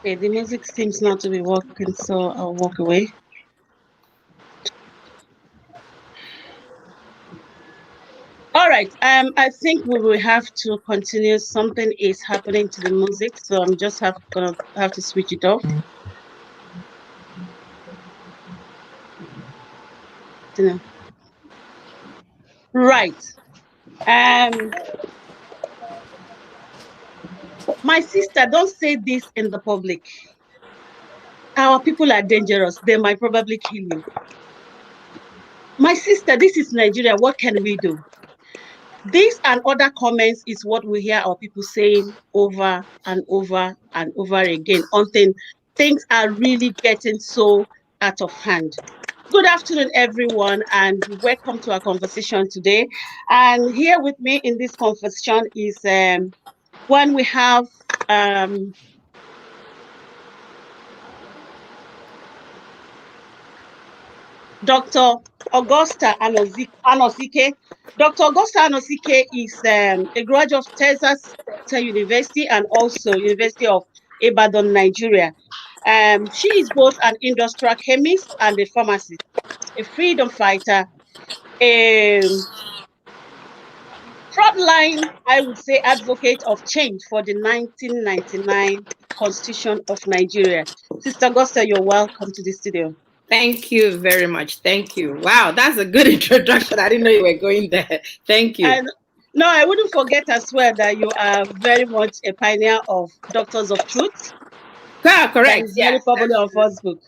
Okay, the music seems not to be working, so I'll walk away. All right. I think we will have to continue. Something is happening to the music, so I'm just gonna have to switch it off. Right. My sister, don't say this in the public. Our people are dangerous. They might probably kill you. My sister, this is Nigeria. What can we do? This and other comments is what we hear our people saying over and over and over again until things are really getting so out of hand. Good afternoon, everyone, and welcome to our conversation today. And here with me in this conversation is when we have Dr. Augusta Anosike. Dr. Augusta Anosike is a graduate of Texas University and also University of Ibadan, Nigeria. She is both an industrial chemist and a pharmacist, a freedom fighter, a frontline, I would say, advocate of change for the 1999 Constitution of Nigeria. Sister Augusta, you're welcome to the studio. Thank you very much. Thank you. Wow, that's a good introduction. I didn't know you were going there. Thank you. And no, I wouldn't forget as well that you are very much a pioneer of Doctors of Truth. Ah, correct. That is very popular on Facebook.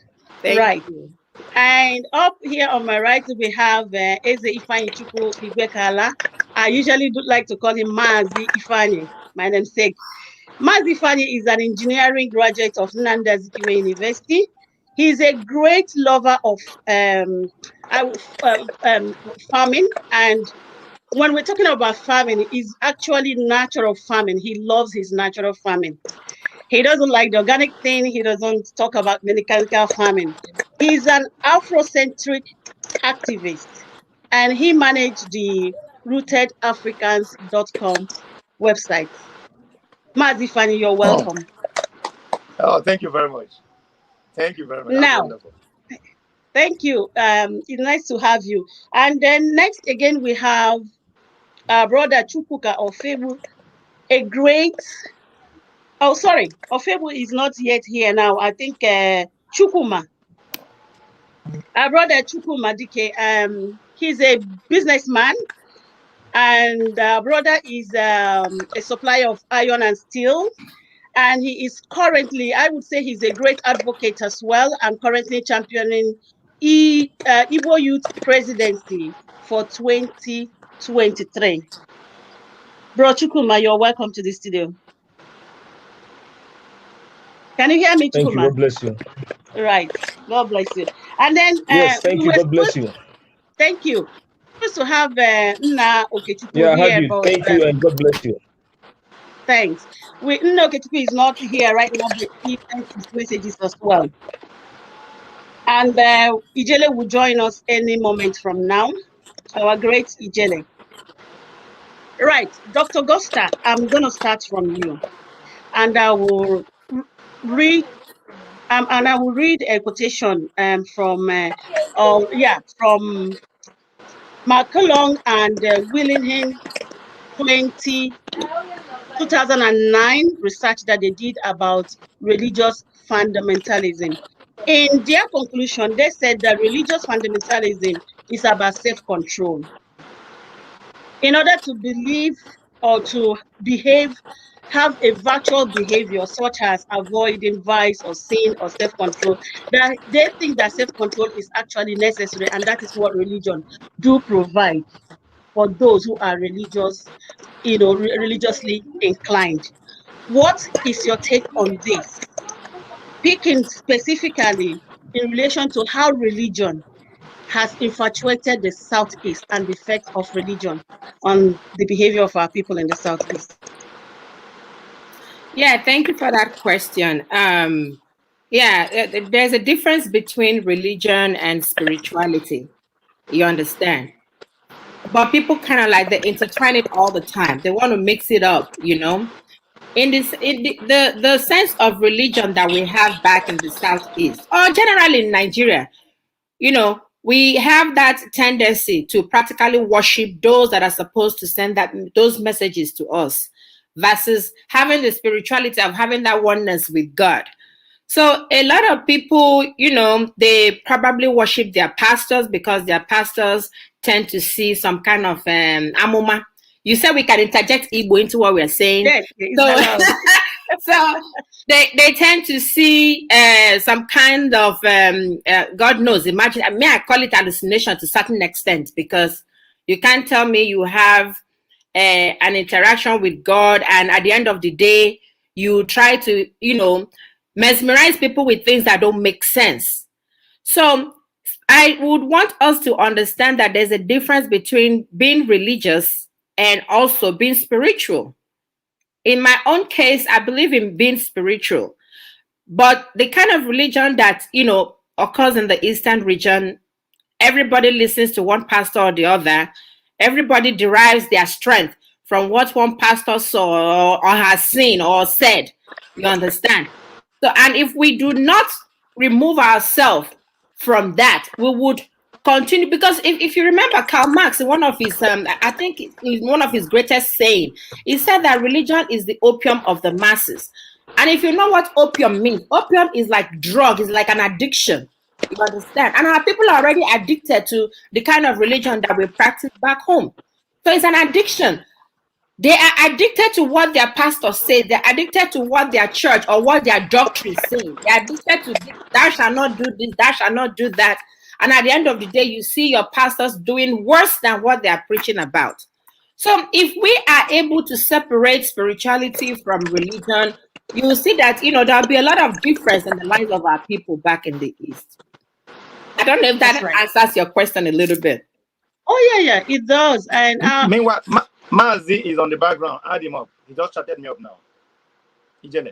Thank you. And up here on my right, we have Eze Ifeanyi Chukwu Igbekala. I usually do like to call him Mazi Ifeanyi, my namesake. Mazi Ifeanyi is an engineering graduate of Nnamdi Azikiwe University. He's a great lover of farming, and when we're talking about farming, it's actually natural farming. He loves his natural farming. He doesn't like the organic thing. He doesn't talk about mechanical farming. He's an Afrocentric activist, and he managed the rootedafricans.com website. Mazi Ifeanyi, you're welcome. Oh, thank you very much. Thank you very much. Now, that's wonderful. Thank you. It's nice to have you. And then next again, we have our brother Chukwuka Ofebu, a great... Oh, sorry. Ofebu is not yet here now. I think Chukwuma. Our brother Chukwuma Dike, he's a businessman. And our brother is a supplier of iron and steel. And he is currently, I would say he's a great advocate as well, and currently championing Igbo Youth Presidency for 2023. Bro Chukwuma, you're welcome to the studio. Can you hear me, Chukwuma? Thank you, God bless you. Right, God bless you. And then yes, thank you, God bless you. Thank you. Supposed to have Nna Okechukwu yeah, I here, have you. but Thank you and God bless you. Thanks. Nna Okechukwu is not here right now, but he sent his messages as well. And Ijele will join us any moment from now. Our great Ijele. Right, Dr. Augusta, I'm going to start from you. And I will read a quotation from McCullum and Willingham 2009 research that they did about religious fundamentalism. In their conclusion, they said that religious fundamentalism is about self-control. In order to believe or to behave, have a virtual behavior such as avoiding vice or sin or self-control, that they think that self-control is actually necessary, and that is what religion do provide. for those who are religious, religiously inclined. What is your take on this? Speaking specifically in relation to how religion has infatuated the Southeast and the effect of religion on the behavior of our people in the Southeast. Yeah, thank you for that question. There's a difference between religion and spirituality. You understand? But people kind of like they intertwine it all the time. They want to mix it up, In the sense of religion that we have back in the Southeast, or generally in Nigeria, we have that tendency to practically worship those that are supposed to send those messages to us, versus having the spirituality of having that oneness with God. So a lot of people, they probably worship their pastors because their pastors tend to see some kind of amuma. You said we can interject Igbo into what we're saying. Yes, so, so they tend to see some kind of God knows. Imagine, I call it hallucination to a certain extent, because you can't tell me you have an interaction with God, and at the end of the day, you try to, mesmerize people with things that don't make sense. So I would want us to understand that there's a difference between being religious and also being spiritual. In my own case, I believe in being spiritual, but the kind of religion that, occurs in the Eastern region, everybody listens to one pastor or the other. Everybody derives their strength from what one pastor saw or has seen or said. You understand? So, and if we do not remove ourselves from that, we would continue. Because if you remember Karl Marx, in one of his, I think in one of his greatest saying, he said that religion is the opium of the masses. And if you know what opium means, opium is like drug, it's like an addiction. You understand? And our people are already addicted to the kind of religion that we practice back home. So it's an addiction. They are addicted to what their pastor says. They're addicted to what their church or what their doctrine is saying. They're addicted to this, thou shalt not do this, thou shalt not do that. And at the end of the day, you see your pastors doing worse than what they are preaching about. So if we are able to separate spirituality from religion, you will see that, there'll be a lot of difference in the lives of our people back in the East. I don't know if that answers your question a little bit. Oh, yeah, it does. And meanwhile, Mazi is on the background. Add him up. He just chatted me up now. Ijele.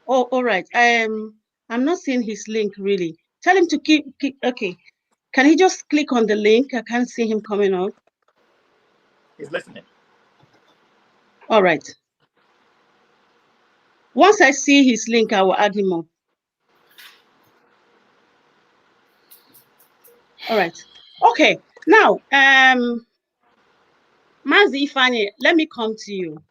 Oh, all right. I'm not seeing his link really. Tell him to keep. Okay. Can he just click on the link? I can't see him coming up. He's listening. All right. Once I see his link, I will add him up. All right. Okay. Now, Mazi Ifani, let me come to you.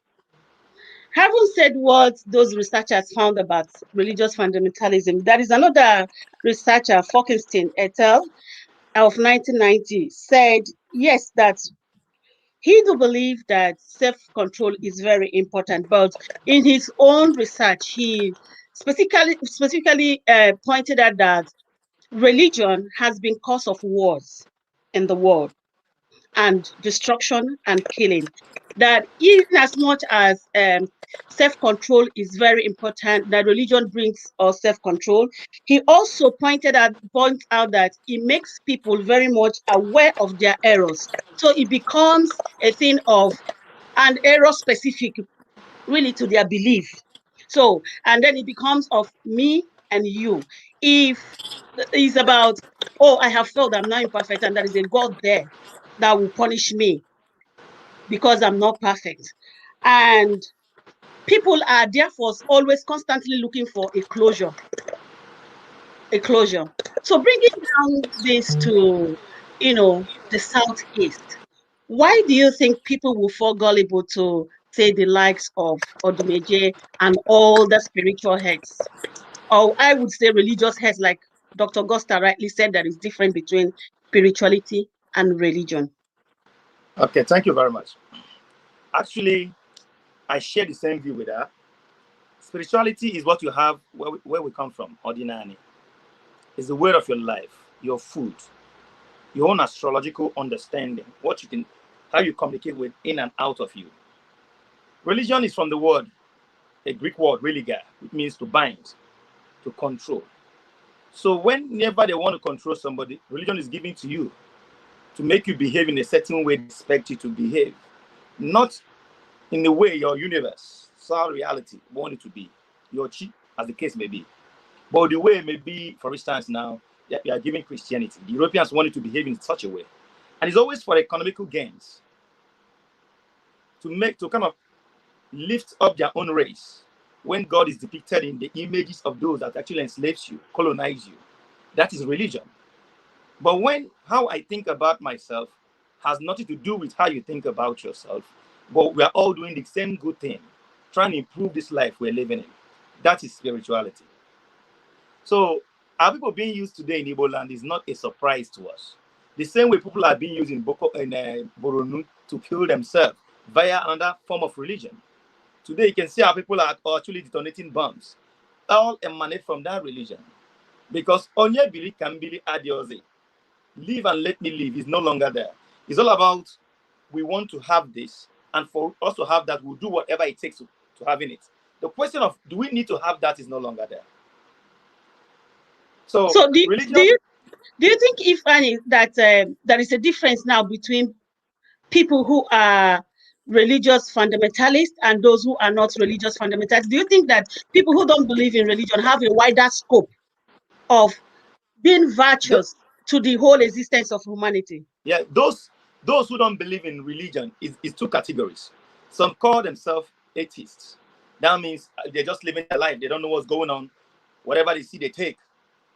Having said what those researchers found about religious fundamentalism, there is another researcher, Falkenstein et al. Of 1990, said, yes, that he do believe that self-control is very important, but in his own research, he specifically pointed out that religion has been cause of wars in the world and destruction and killing. That in as much as self-control is very important, that religion brings us self-control, he also pointed out that it makes people very much aware of their errors. So it becomes a thing of an error specific really to their belief. So, and then it becomes of me and you. If it's about, oh, I have failed, I'm not imperfect, and there is a God there that will punish me because I'm not perfect. And people are therefore always constantly looking for a closure. So bringing down this to, the Southeast, why do you think people will fall gullible to say the likes of Odumeje and all the spiritual heads? Or I would say religious heads, like Dr. Gosta rightly said, there is difference between spirituality and religion. Okay, thank you very much. Actually, I share the same view with her. Spirituality is what you have where we come from, ordinary. It's the way of your life, your food, your own astrological understanding, what you can how you communicate with in and out of you. Religion is from the word, a Greek word, religa, which means to bind, to control. So whenever they want to control somebody, religion is given to you to make you behave in a certain way they expect you to behave, not in the way your universe, soul reality want it to be, your chi, as the case may be. But the way may be, for instance, now you are giving Christianity. The Europeans want it to behave in such a way, and it's always for economical gains, to kind of lift up their own race. When God is depicted in the images of those that actually enslaves you, colonize you, that is religion. But when how I think about myself has nothing to do with how you think about yourself, but we are all doing the same good thing, trying to improve this life we're living in. That is spirituality. So our people being used today in Igbo land is not a surprise to us. The same way people are being used in Boronu to kill themselves via another form of religion. Today you can see how people are actually detonating bombs. All emanate from that religion. Because Onye Bili Kambili Adioze, live and let me live, is no longer there. It's all about we want to have this, and for us to have that, we'll do whatever it takes to having it. The question of do we need to have that is no longer there. So religion. Do you think, if any, that there is a difference now between people who are religious fundamentalists and those who are not religious fundamentalists? Do you think that people who don't believe in religion have a wider scope of being virtuous to the whole existence of humanity? Yeah, those who don't believe in religion is two categories. Some call themselves atheists. That means they're just living their life. They don't know what's going on. Whatever they see, they take.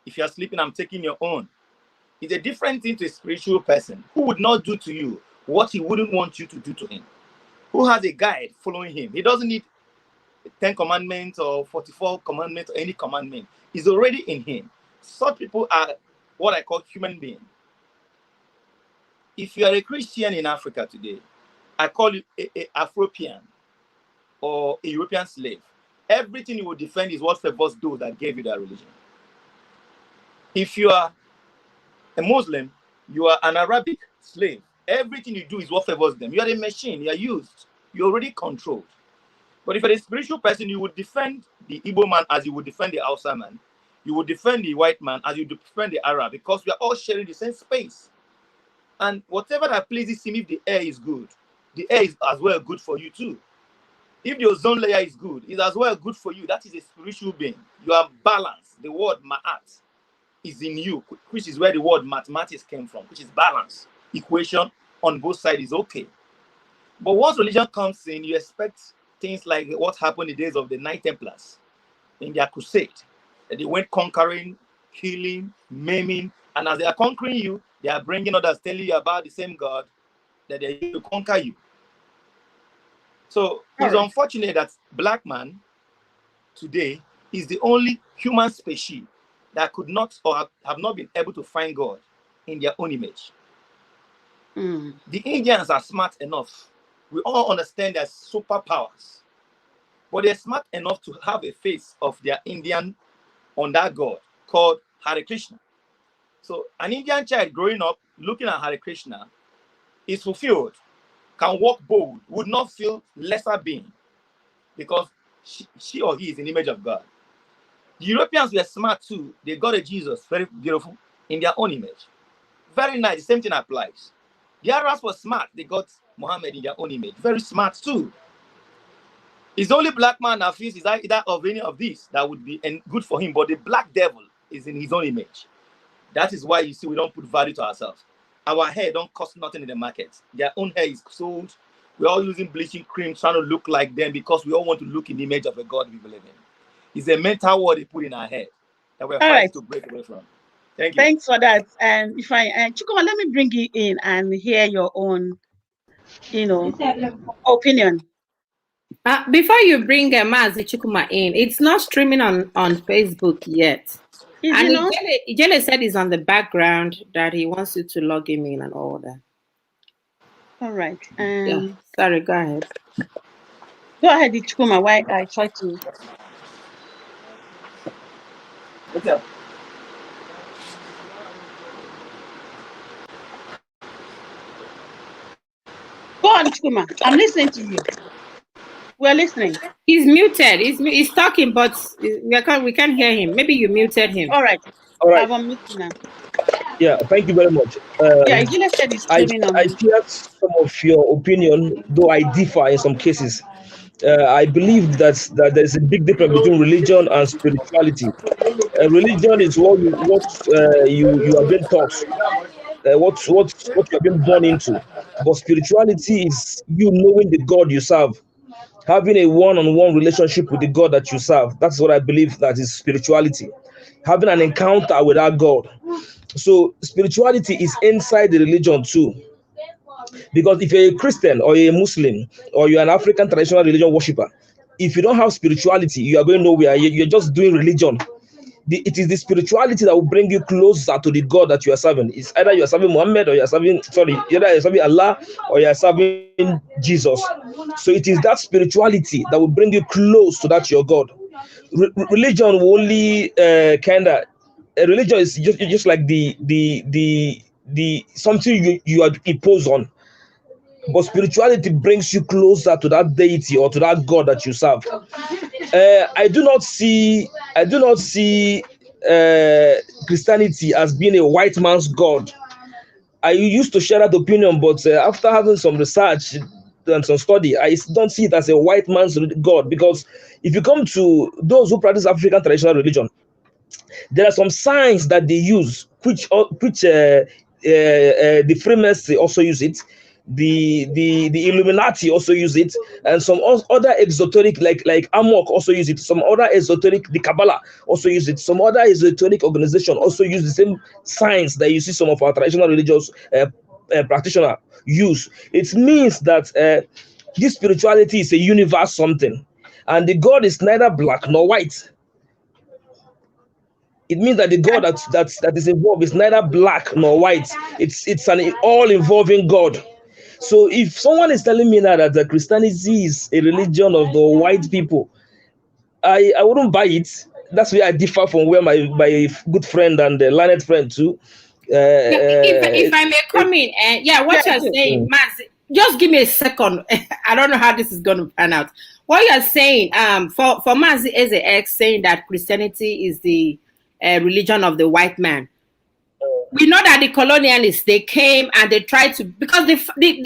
If you're sleeping, I'm taking your own. It's a different thing to a spiritual person who would not do to you what he wouldn't want you to do to him. Who has a guide following him. He doesn't need 10 commandments or 44 commandments or any commandment. It's already in him. Such people are what I call human beings. If you are a Christian in Africa today, I call you a Afropian or a European slave. Everything you will defend is what favors those that gave you that religion. If you are a Muslim, you are an Arabic slave. Everything you do is what favors them. You are a machine. You are used. You're already controlled. But if you're a spiritual person, you would defend the Igbo man as you would defend the Hausa man. You would defend the white man as you defend the Arab, because we are all sharing the same space. And whatever that pleases him, if the air is good, the air is as well good for you too. If the ozone layer is good, it's as well good for you. That is a spiritual being. You are balanced. The word ma'at is in you, which is where the word mathematics came from, which is balance. Equation on both sides is okay. But once religion comes in, you expect things like what happened in the days of the Knight Templars in their crusade. They went conquering, killing, maiming, and as they are conquering you, they are bringing others, telling you about the same God that they used to conquer you. So it's unfortunate that black man today is the only human species that could not or have not been able to find God in their own image. The Indians are smart enough. We all understand their superpowers, but they're smart enough to have a face of their Indian on that God called Hare Krishna. So an Indian child growing up looking at Hare Krishna is fulfilled, can walk bold, would not feel lesser being because she or he is an image of God. The Europeans were smart too. They got a Jesus, very beautiful, in their own image. Very nice. The same thing applies. The Arabs were smart. They got Muhammad in their own image. Very smart too. It's the only black man that feels is either of any of these that would be good for him. But the black devil is in his own image. That is why you see we don't put value to ourselves. Our hair don't cost nothing in the market. Their own hair is sold. We're all using bleaching cream, trying to look like them because we all want to look in the image of a God we believe in. It's a mental word they put in our head that we're fighting to break away from. Thank you. Thanks for that. And if Chukuma, let me bring you in and hear your own, opinion. Before you bring Mazi Chukuma in, it's not streaming on Facebook yet. And Ijele said he's on the background, that he wants you to log him in and all that. All right. Yeah. Sorry, go ahead. Go ahead, Chukuma, while I try to. What's up? on, Chukuma. I'm listening to you. We're listening. He's muted. He's talking, but we can't hear him. Maybe you muted him. All right. All right. I'm on mute now. Yeah, thank you very much. Yeah, Ijile said he's I streaming on I mute. share some of your opinion, though I differ in some cases. I believe that there's a big difference between religion and spirituality. Religion is what you have been taught, what you have been born into. But spirituality is you knowing the God you serve, having a one-on-one relationship with the God that you serve. That's what I believe that is spirituality. Having an encounter with our God. So spirituality is inside the religion too. Because if you're a Christian or a Muslim or you're an African traditional religion worshiper, if you don't have spirituality, you are going nowhere. You're just doing religion. It is the spirituality that will bring you closer to the God that you are serving. It's either you are serving Muhammad or either you're serving Allah or you are serving Jesus. So it is that spirituality that will bring you close to that your God. Religion will only religion is just like the something you are imposed on. But spirituality brings you closer to that deity or to that God that you serve. I do not see Christianity as being a white man's God. I used to share that opinion, but after having some research and some study, I don't see it as a white man's God, because if you come to those who practice African traditional religion, there are some signs that they use, which the Freemasons also use it, the Illuminati also use it, and some other exoteric like Amok also use it. Some other esoteric, the Kabbalah also use it. Some other esoteric organization also use the same signs that you see some of our traditional religious practitioners use. It means that this spirituality is a universe something, and the God is neither black nor white. It means that the God that is involved is neither black nor white. It's an all-involving God. So if someone is telling me that the Christianity is a religion of the white people, I wouldn't buy it. That's where I differ from where my good friend and learned friend too. If I may come in, what you're saying, Maz, just give me a second. I don't know how this is going to pan out. What you're saying, for Mazi Eze saying that Christianity is the religion of the white man. We know that the colonialists, they came and they tried to, because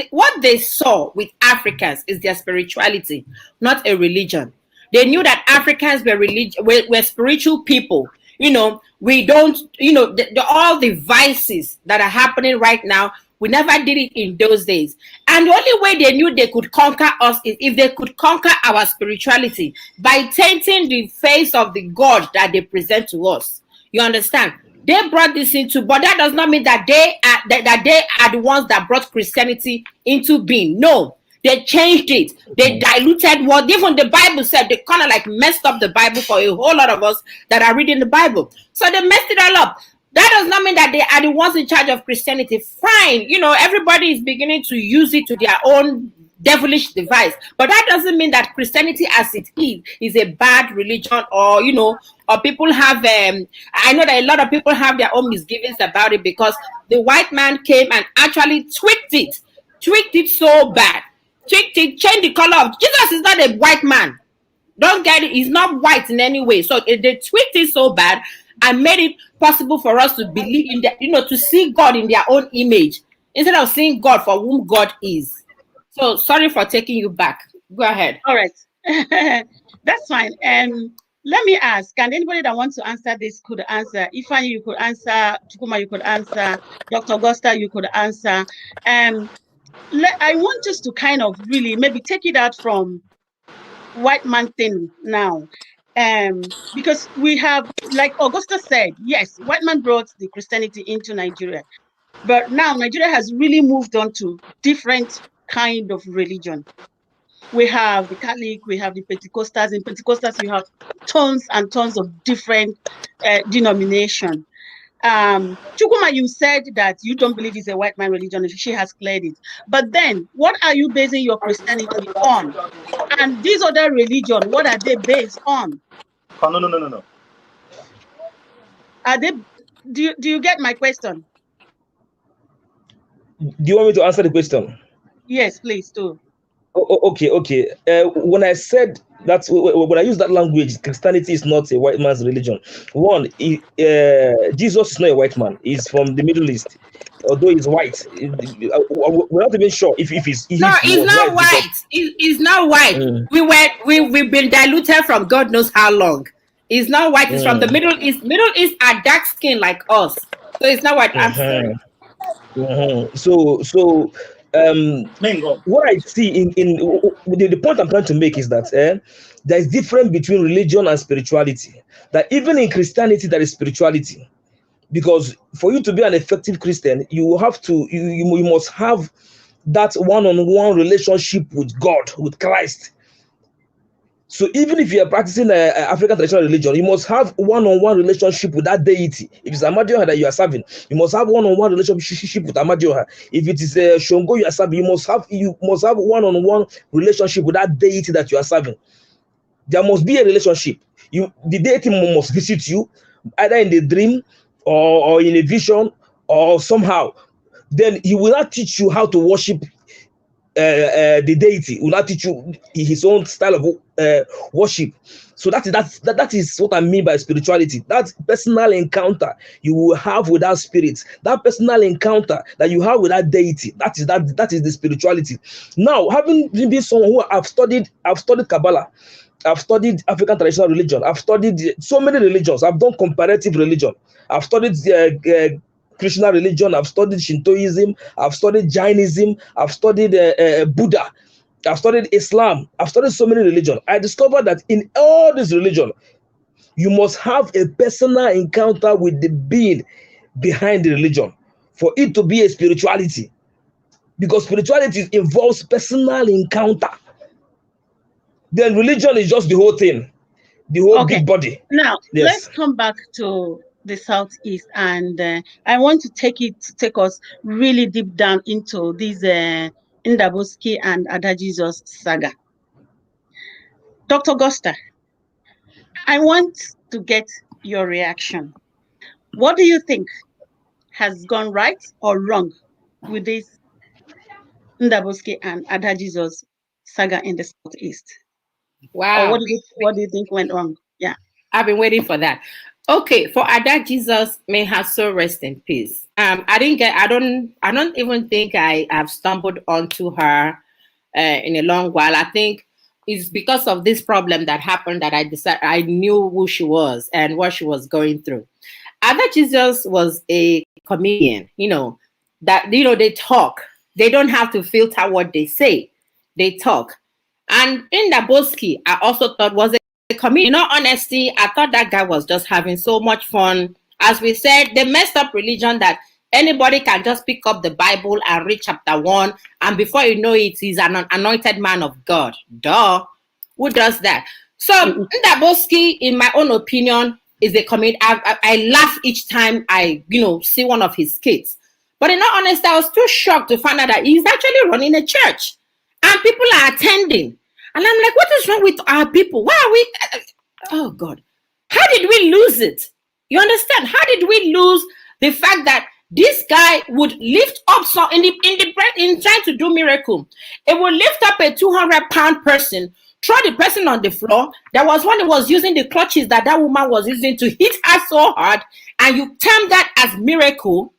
what they saw with Africans is their spirituality, not a religion. They knew that Africans were spiritual people. We don't, all the vices that are happening right now, we never did it in those days. And the only way they knew they could conquer us is if they could conquer our spirituality by tainting the face of the God that they present to us. You understand? They brought this into, but that does not mean that they are the ones that brought Christianity into being. No, they changed it. They diluted what even the Bible said. They kind of like messed up the Bible for a whole lot of us that are reading the Bible. So they messed it all up. That does not mean that they are the ones in charge of Christianity. Fine, everybody is beginning to use it to their own devilish device, but that doesn't mean that Christianity as it is a bad religion, or or people have I know that a lot of people have their own misgivings about it, because the white man came and actually tweaked it so bad, changed the color of Jesus. Is not a white man, don't get it, he's not white in any way. So they tweaked it so bad and made it possible for us to believe in that, to see God in their own image instead of seeing God for whom God is. So sorry for taking you back. Go ahead. All right. That's fine. Let me ask, can anybody that wants to answer this could answer? Ifeanyi, you could answer. Chukuma, you could answer. Dr. Augusta, you could answer. I want us to kind of really maybe take it out from white man thing now. Because we have, like Augusta said, yes, white man brought the Christianity into Nigeria. But now Nigeria has really moved on to different kind of religion. We have the Catholic, we have the Pentecostals. In Pentecostals, you have tons and tons of different denomination. Chukuma, you said that you don't believe it's a white man religion. She has cleared it. But then, what are you basing your Christianity on? And these other religion, what are they based on? Oh, no. Are they? Do you get my question? Do you want me to answer the question? Yes, please do. Okay. When I said that, when I use that language, Christianity is not a white man's religion. One, Jesus is not a white man. He's from the Middle East, although he's white. We're not even sure No, if he it's was not white because. white. It's not white. Mm, We've been diluted from God knows how long. It's not white. It's from the mm, Middle East. Middle East are dark skin like us, so it's not white. I'm mhm, sorry. So, Mingo. what I see in the point I'm trying to make is that there is difference between religion and spirituality. That even in Christianity, there is spirituality. Because for you to be an effective Christian, you have to you must have that one-on-one relationship with God, with Christ. So even if you are practicing African traditional religion, you must have one-on-one relationship with that deity. If it's Amadioha that you are serving, you must have one-on-one relationship with Amadioha. If it is Shongo you are serving, you must have one-on-one relationship with that deity that you are serving. There must be a relationship. The deity must visit you either in the dream or in a vision or somehow. Then he will not teach you how to worship the deity. He will not teach you his own style of worship. So that is what I mean by spirituality. That personal encounter you will have with that spirit, that personal encounter that you have with that deity, that is the spirituality. Now, having been someone who I've studied Kabbalah, I've studied African traditional religion. I've studied so many religions. I've done comparative religion. I've studied Krishna religion. I've studied Shintoism. I've studied Jainism. I've studied Buddha. I've studied Islam. I've studied so many religions. I discovered that in all these religions, you must have a personal encounter with the being behind the religion for it to be a spirituality. Because spirituality involves personal encounter. Then religion is just the whole thing, the whole big body. Now, let's Yes. come back to the Southeast, and I want to take us really deep down into this Ndabuski and Ada Jesus saga. Dr. Gosta, I want to get your reaction. What do you think has gone right or wrong with this Ndabuski and Ada Jesus saga in the Southeast? Or Wow. what do you think went wrong? Yeah. I've been waiting for that. Okay, for Ada Jesus, may her soul rest in peace. I don't even think I have stumbled onto her in a long while. I think it's because of this problem that happened that I decided I knew who she was and what she was going through. Ada Jesus was a comedian, they talk. They don't have to filter what they say. They talk. And Ndabuski, I also thought was a comedian. In all honesty, I thought that guy was just having so much fun. As we said, they messed up religion that anybody can just pick up the Bible and read chapter 1, and before you know it, he's an anointed man of God. Duh. Who does that? So Ndabuski, in my own opinion, is a comedian. I laugh each time I, see one of his skits. But in all honesty, I was too shocked to find out that he's actually running a church and people are attending. And I'm like, what is wrong with our people? Why are we? Oh God, how did we lose it? You understand? How did we lose the fact that this guy would lift up in trying to do miracle? It would lift up a 200-pound person, throw the person on the floor. There was one who was using the clutches that woman was using to hit her so hard, and you term that as miracle.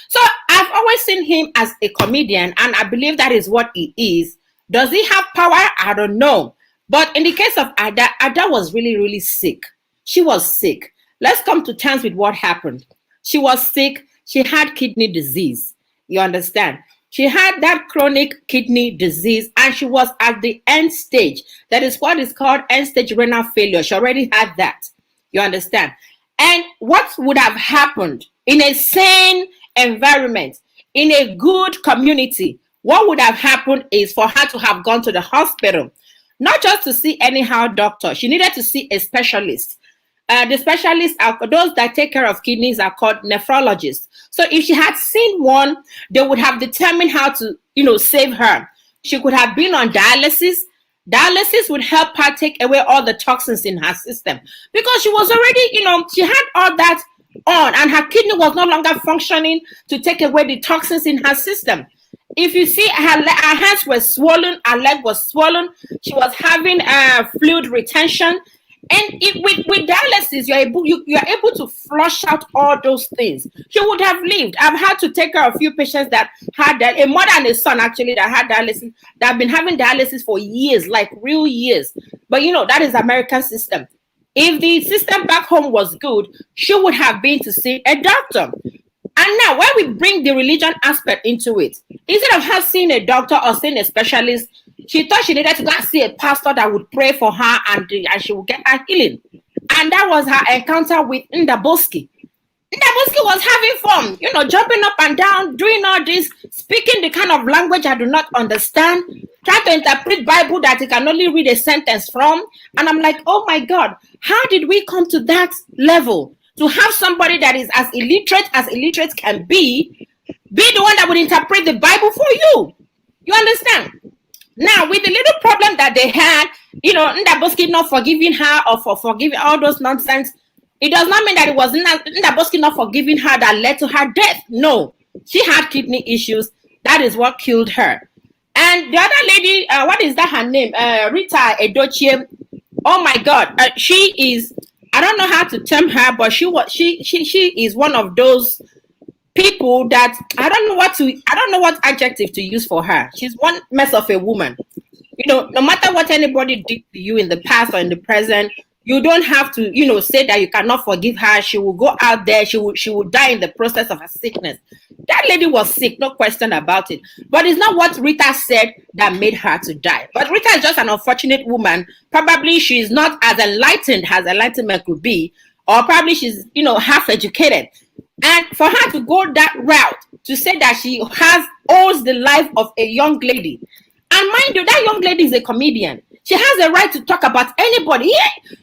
So I've always seen him as a comedian, and I believe that is what he is. Does he have power? I don't know. But in the case of Ada, Ada was really, really sick. She was sick. Let's come to terms with what happened. She was sick. She had kidney disease. You understand? She had that chronic kidney disease, and she was at the end stage. That is what is called end stage renal failure. She already had that. You understand? And what would have happened in a sane environment, in a good community? What would have happened is for her to have gone to the hospital, not just to see anyhow doctor. She needed to see a specialist. The specialists are those that take care of kidneys are called nephrologists. So if she had seen one, they would have determined how to, save her. She could have been on dialysis. Dialysis would help her take away all the toxins in her system because she was already, she had all that on and her kidney was no longer functioning to take away the toxins in her system. If you see her hands were swollen, her leg was swollen. She was having fluid retention. And with dialysis, you're able to flush out all those things. She would have lived. I've had to take care of a few patients that had that, a mother and a son actually that had dialysis, that have been having dialysis for years, like real years. But you know, that is American system. If the system back home was good, she would have been to see a doctor. And now, when we bring the religion aspect into it, instead of her seeing a doctor or seeing a specialist, she thought she needed to go and see a pastor that would pray for her and she would get her healing. And that was her encounter with Ndaboski. Ndaboski was having fun, you know, jumping up and down, doing all this, speaking the kind of language I do not understand, trying to interpret Bible that he can only read a sentence from. And I'm like, oh my God, how did we come to that level? To have somebody that is as illiterate can be the one that would interpret the Bible for you. You understand? Now, with the little problem that they had, you know, Ndaboski not forgiving her or for forgiving all those nonsense, it does not mean that it was Ndaboski not forgiving her that led to her death. No, she had kidney issues. That is what killed her. And the other lady, what is that her name? Rita Edochie. Oh my God, she is. I don't know how to term her, but she is one of those people that I don't know what adjective to use for her. She's one mess of a woman. You know, no matter what anybody did to you in the past or in the present, you don't have to, you know, say that you cannot forgive her. She will go out there. She will die in the process of her sickness. That lady was sick, no question about it. But it's not what Rita said that made her to die. But Rita is just an unfortunate woman. Probably she's not as enlightened as enlightenment could be, or probably she's, you know, half educated. And for her to go that route to say that she owes the life of a young lady, and mind you, that young lady is a comedian. She has a right to talk about anybody.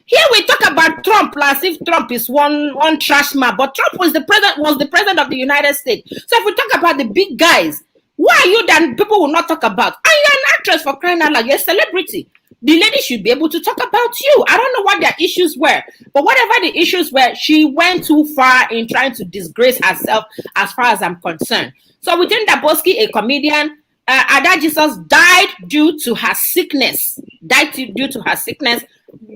Here we talk about Trump as if Trump is one trash man, but Trump was the president of the United States. So if we talk about the big guys, who are you that people will not talk about? And you're an actress, for crying out loud. You're a celebrity. The lady should be able to talk about you. I don't know what their issues were, but whatever the issues were, she went too far in trying to disgrace herself as far as I'm concerned. So within Ndaboski, a comedian, Ada Jesus died due to her sickness.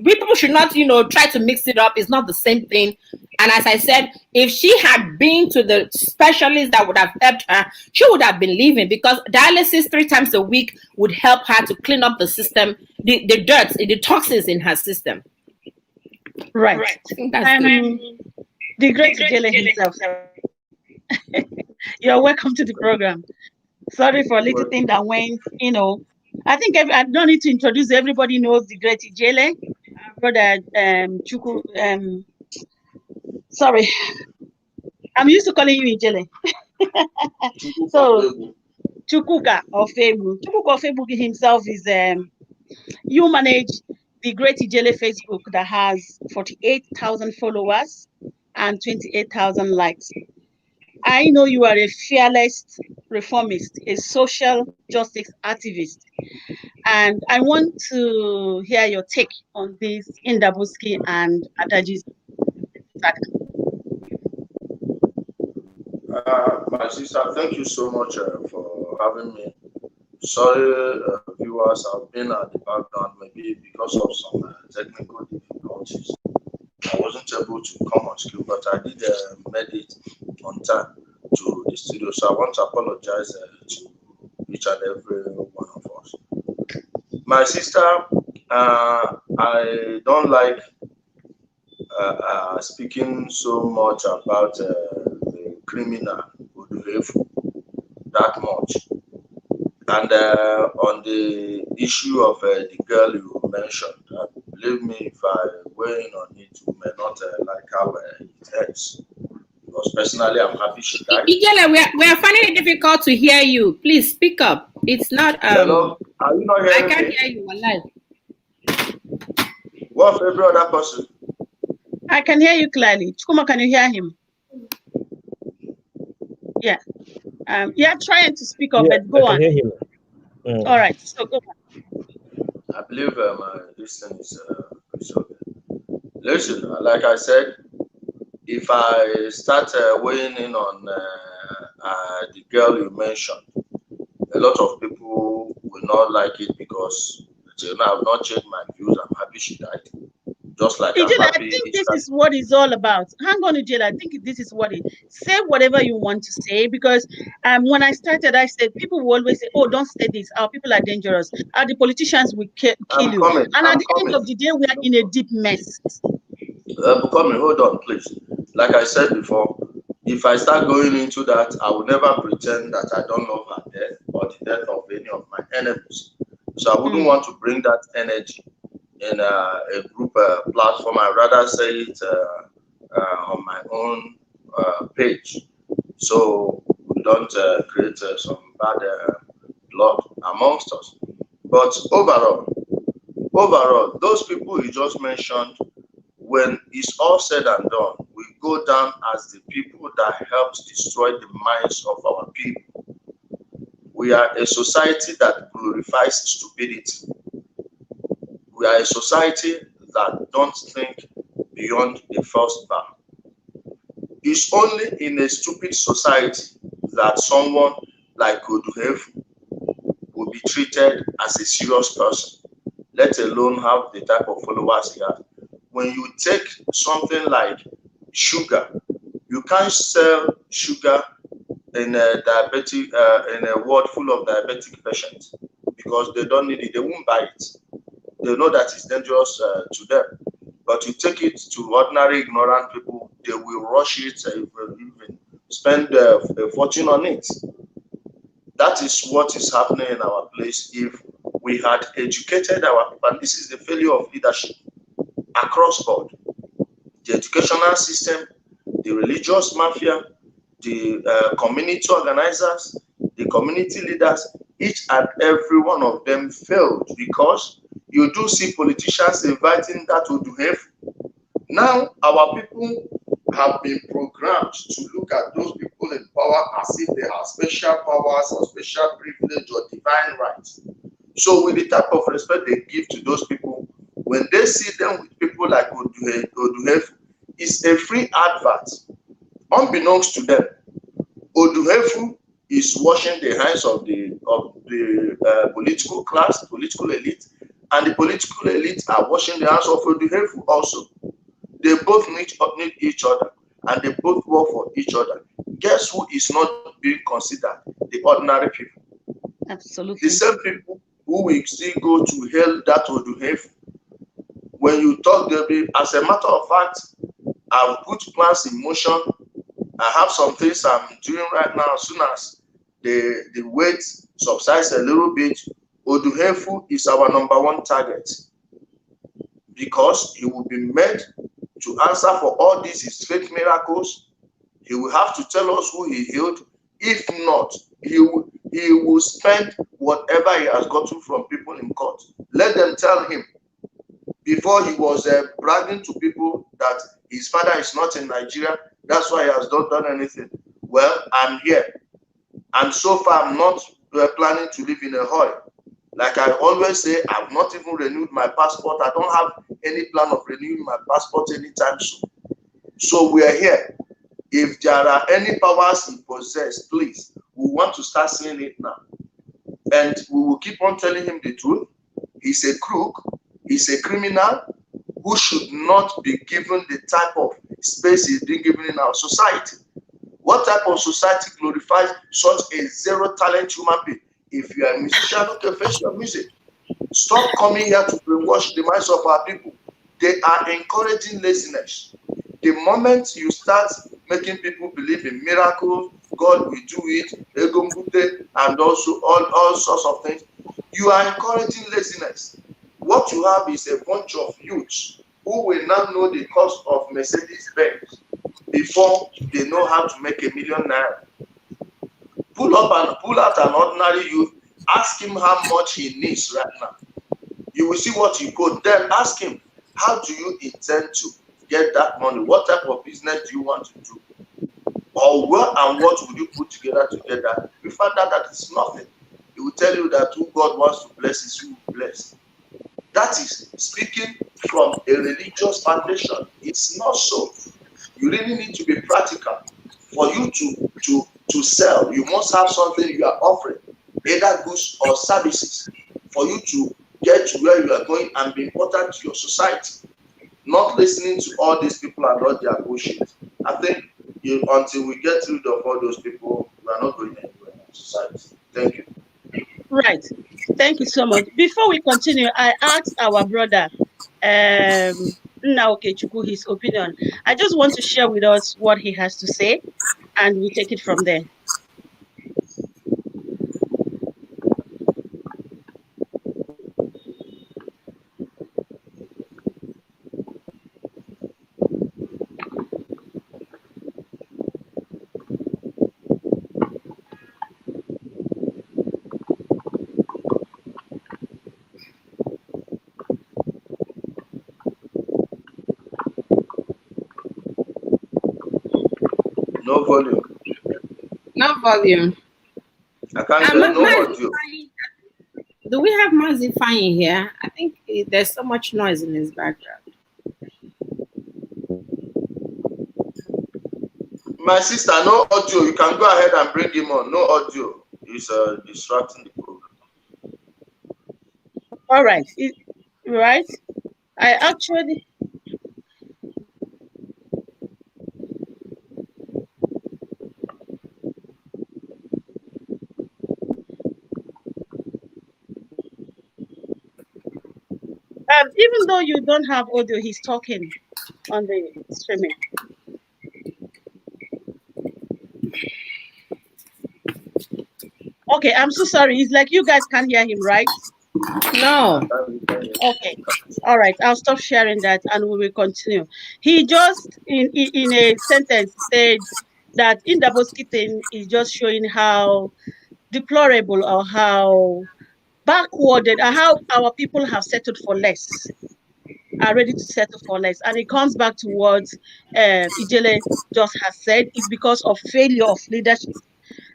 People should not, you know, try to mix it up. It's not the same thing. And as I said, if she had been to the specialist that would have helped her, she would have been living, because dialysis 3 times a week would help her to clean up the system, the dirt, the toxins in her system. Right. I think that's good. The great Ijele himself. You're welcome to the program. Sorry for a little thing that went, you know. I think I don't need to introduce. Everybody knows the great Ijele, brother Chuku. Sorry, I'm used to calling you Ijele. So Chukwuka Ofebu. Chukwuka Ofebu himself is you manage the great Ijele Facebook that has 48,000 followers and 28,000 likes. I know you are a fearless reformist, a social justice activist, and I want to hear your take on this Ndaboski and Adaji's attack. My sister, thank you so much for having me. Sorry, viewers, I've been at the background maybe because of some technical difficulties. I wasn't able to come on screen, but I did made it on time to the studio. So I want to apologize to each and every one of us. My sister, I don't like speaking so much about the criminal that much. And on the issue of the girl you mentioned, believe me, if I weigh in on it, you may not like how it ends. Because personally, I'm happy she died. Ijele, we are finding it difficult to hear you. Please speak up. It's not. Hello? Are you not hearing I can't me? hear you. Alive. What for every other person? I can hear you clearly. Chukuma, can you hear him? Yeah. Yeah, trying to speak up, but go on. Hear him. All right, so go on. I believe my distance is okay. Listen, like I said, if I start weighing in on the girl you mentioned, lot of people will not like it because I've not changed my views. I'm happy she died. Just like I'm Ijela, I happy. think this is what it's all about. Hang on, Ijela. I think this is what it. Say whatever you want to say, because when I started, I said people will always say, "Oh, don't say this. Our people are dangerous. The politicians will kill I'm you." coming. And at I'm the end coming. of the day, we are in a deep mess. Coming. Hold on, please. Like I said before, if I start going into that, I will never pretend that I don't love her death or the death of any of my enemies. So I wouldn't want to bring that energy in a group platform. I'd rather say it on my own page, so we don't create some bad blood amongst us. But overall, those people you just mentioned, when it's all said and done, we go down as the people that helped destroy the minds of our people. We are a society that glorifies stupidity. We are a society that don't think beyond the first bar. It's only in a stupid society that someone like Oduhefu will be treated as a serious person, let alone have the type of followers he has. When you take something like sugar, you can't sell sugar in a world full of diabetic patients because they don't need it. They won't buy it. They know that it's dangerous to them. But you take it to ordinary ignorant people, they will rush it, even spend a fortune on it. That is what is happening in our place. If we had educated our people, and this is the failure of leadership across board, the educational system, the religious mafia, the community organizers, the community leaders, each and every one of them failed because you do see politicians inviting that Oduhefu. Now our people have been programmed to look at those people in power as if they have special powers or special privilege or divine rights. So with the type of respect they give to those people, when they see them with people like Oduhefu, it's a free advert. Unbeknownst to them, Oduhefu is washing the hands of the political class, political elite, and the political elite are washing the hands of Oduhefu also. They both need each other, and they both work for each other. Guess who is not being considered? The ordinary people. Absolutely. The same people who will still go to hail that Oduhefu. When you talk, they'll be, as a matter of fact, I've put plans in motion. I have some things I'm doing right now. As soon as the weight subsides a little bit, Oduhefu is our #1 target because he will be made to answer for all these his fake miracles. He will have to tell us who he healed. If not, he will spend whatever he has gotten from people in court. Let them tell him. Before he was bragging to people that his father is not in Nigeria, that's why he has not done anything. Well, I'm here. And so far, I'm not planning to live in a hurry. Like I always say, I've not even renewed my passport. I don't have any plan of renewing my passport anytime soon. So we are here. If there are any powers he possesses, please, we want to start seeing it now. And we will keep on telling him the truth. He's a crook. He's a criminal who should not be given the type of space he's been given in our society. What type of society glorifies such a zero-talent human being? If you are a musician, okay, face your music. Stop coming here to brainwash the minds of our people. They are encouraging laziness. The moment you start making people believe in miracles, God will do it, and also all sorts of things, you are encouraging laziness. What you have is a bunch of youths who will now know the cost of Mercedes-Benz before they know how to make ₦1 million. Pull out an ordinary youth, ask him how much he needs right now. You will see what you go. Then ask him, how do you intend to get that money? What type of business do you want to do? Or what and what would you put together to get that? You find out that it's nothing. He will tell you that who God wants to bless is who will bless. That is speaking from a religious foundation. It's not so. You really need to be practical. For you to sell, you must have something you are offering. either goods or services, for you to get to where you are going and be important to your society. Not listening to all these people and all their bullshit. I think until we get rid of all those people, we are not going anywhere in society. Thank you. Right. Thank you so much. Before we continue, I asked our brother, Naoke Chukwu, his opinion. I just want to share with us what he has to say, and we take it from there. No volume. No volume. I can't get no audio. Do we have Mazi Fine here? I think there's so much noise in his background. My sister, no audio. You can go ahead and bring him on. No audio. He's distracting the program. All right. Right. I actually. Even though you don't have audio, he's talking on the streaming. Okay, I'm so sorry. It's like you guys can't hear him, right? No. Okay. All right. I'll stop sharing that and we will continue. He just, in a sentence, said that Indaboski thing is just showing how deplorable or how backwarded and how our people have settled for less, are ready to settle for less. And it comes back to what Ijele just has said. It's because of failure of leadership.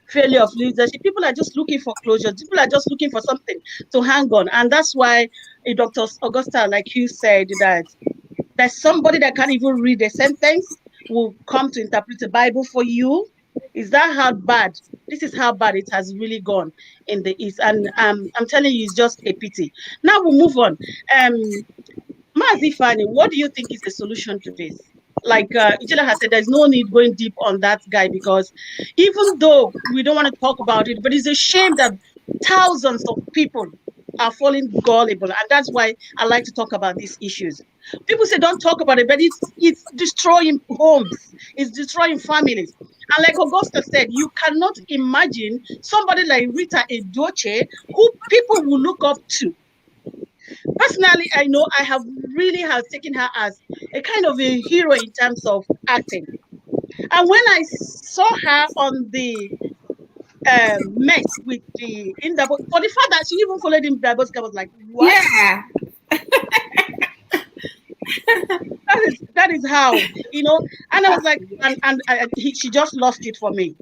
Failure of leadership. People are just looking for closure. People are just looking for something to hang on. And that's why Dr. Augusta, like you said, that there's somebody that can't even read a sentence will come to interpret the Bible for you. Is that how bad? This is how bad it has really gone in the East. And I'm telling you, it's just a pity. Now we'll move on. Mazi Fani, what do you think is the solution to this? Like Ijela has said, there's no need going deep on that guy because even though we don't want to talk about it, but it's a shame that thousands of people are falling gullible. And that's why I like to talk about these issues. People say don't talk about it, but it's destroying homes, it's destroying families. And like Augusta said, you cannot imagine somebody like Rita Edochie, who people will look up to. Personally, I know I have really taken her as a kind of a hero in terms of acting. And when I saw her on the mess with the Indabo, for the fact that she even followed him, I was like, what? Yeah. that is how, you know. And I was like, she just lost it for me.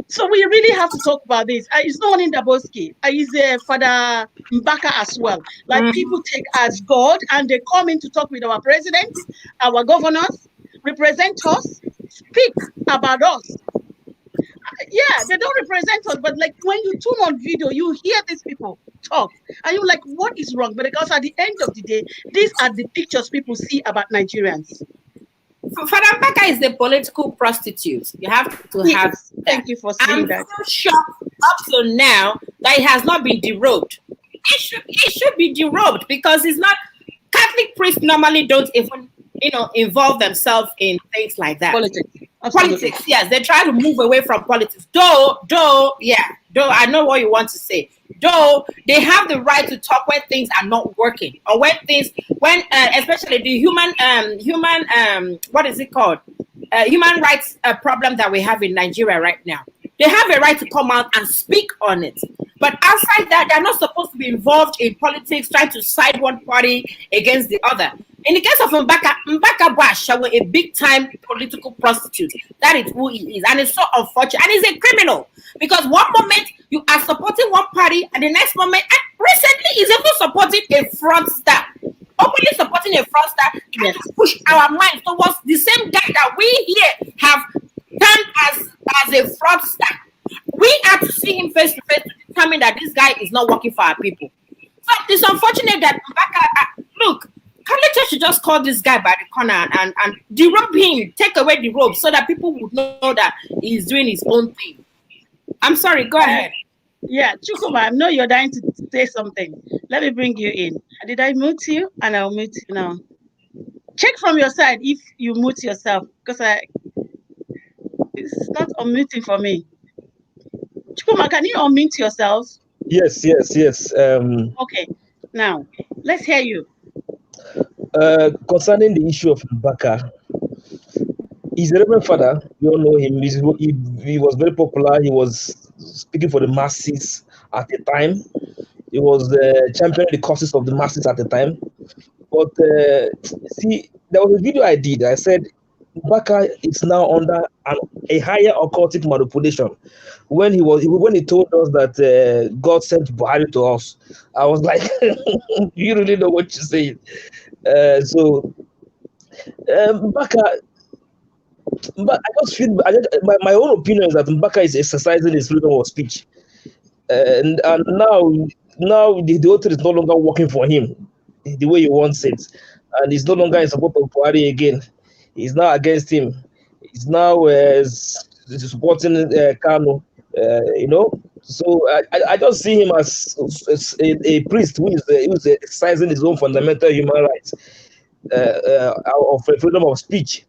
So we really have to talk about this. It's not only Ndaboski. It's Father Mbaka as well. Like people take as God and they come in to talk with our presidents, our governors, represent us, speak about us. Yeah, they don't represent us, but like when you tune on video, you hear these people talk and you're like, what is wrong? But because at the end of the day, these are the pictures people see about Nigerians. Father Mbaka is the political prostitute. You have to have that. Thank you for saying that. I'm so shocked up to now that it has not been derobed. It should be derobed because it's not. Catholic priests normally don't even, involve themselves in things like that. Politics, yes. They try to move away from politics. Though, I know what you want to say. Though they have the right to talk when things are not working, or when especially the human what is it called? Human rights problem that we have in Nigeria right now. They have a right to come out and speak on it. But outside that, they're not supposed to be involved in politics, trying to side one party against the other. In the case of Mbaka Bash, a big-time political prostitute. That is who he is. And it's so unfortunate. And he's a criminal. Because one moment, you are supporting one party, and the next moment, and recently, he's even supporting a fraudster. Openly supporting a fraudster, trying to push our minds towards the same guy that we here have turned as a fraudster. We have to see him face to face to determine that this guy is not working for our people. So it's unfortunate that Mbaka, look, Kalecha should just call this guy by the corner and derobe him, take away the rope so that people would know that he's doing his own thing. I'm sorry, go ahead. Yeah, Chukuma, I know you're dying to say something. Let me bring you in. Did I mute you? And I'll mute you now. Check from your side if you mute yourself, because it's not unmuting for me. Chukuma, can you unmute yourself? Yes. Okay, now let's hear you. Concerning the issue of Mbaka, he's a Reverend Father. You all know him. He was very popular. He was speaking for the masses at the time. He was championing the causes of the masses at the time. But see, there was a video I did. I said Mbaka is now under a higher occultic manipulation. When he told us that God sent Buhari to us, I was like, you really know what you're saying. So Mbaka, but I just feel my own opinion is that Mbaka is exercising his freedom of speech, and now the author is no longer working for him the way he wants it, and he's no longer in support of Buhari again. He's now against him. He's now supporting Kanu. So I just see him as a priest who is exercising his own fundamental human rights of freedom of speech.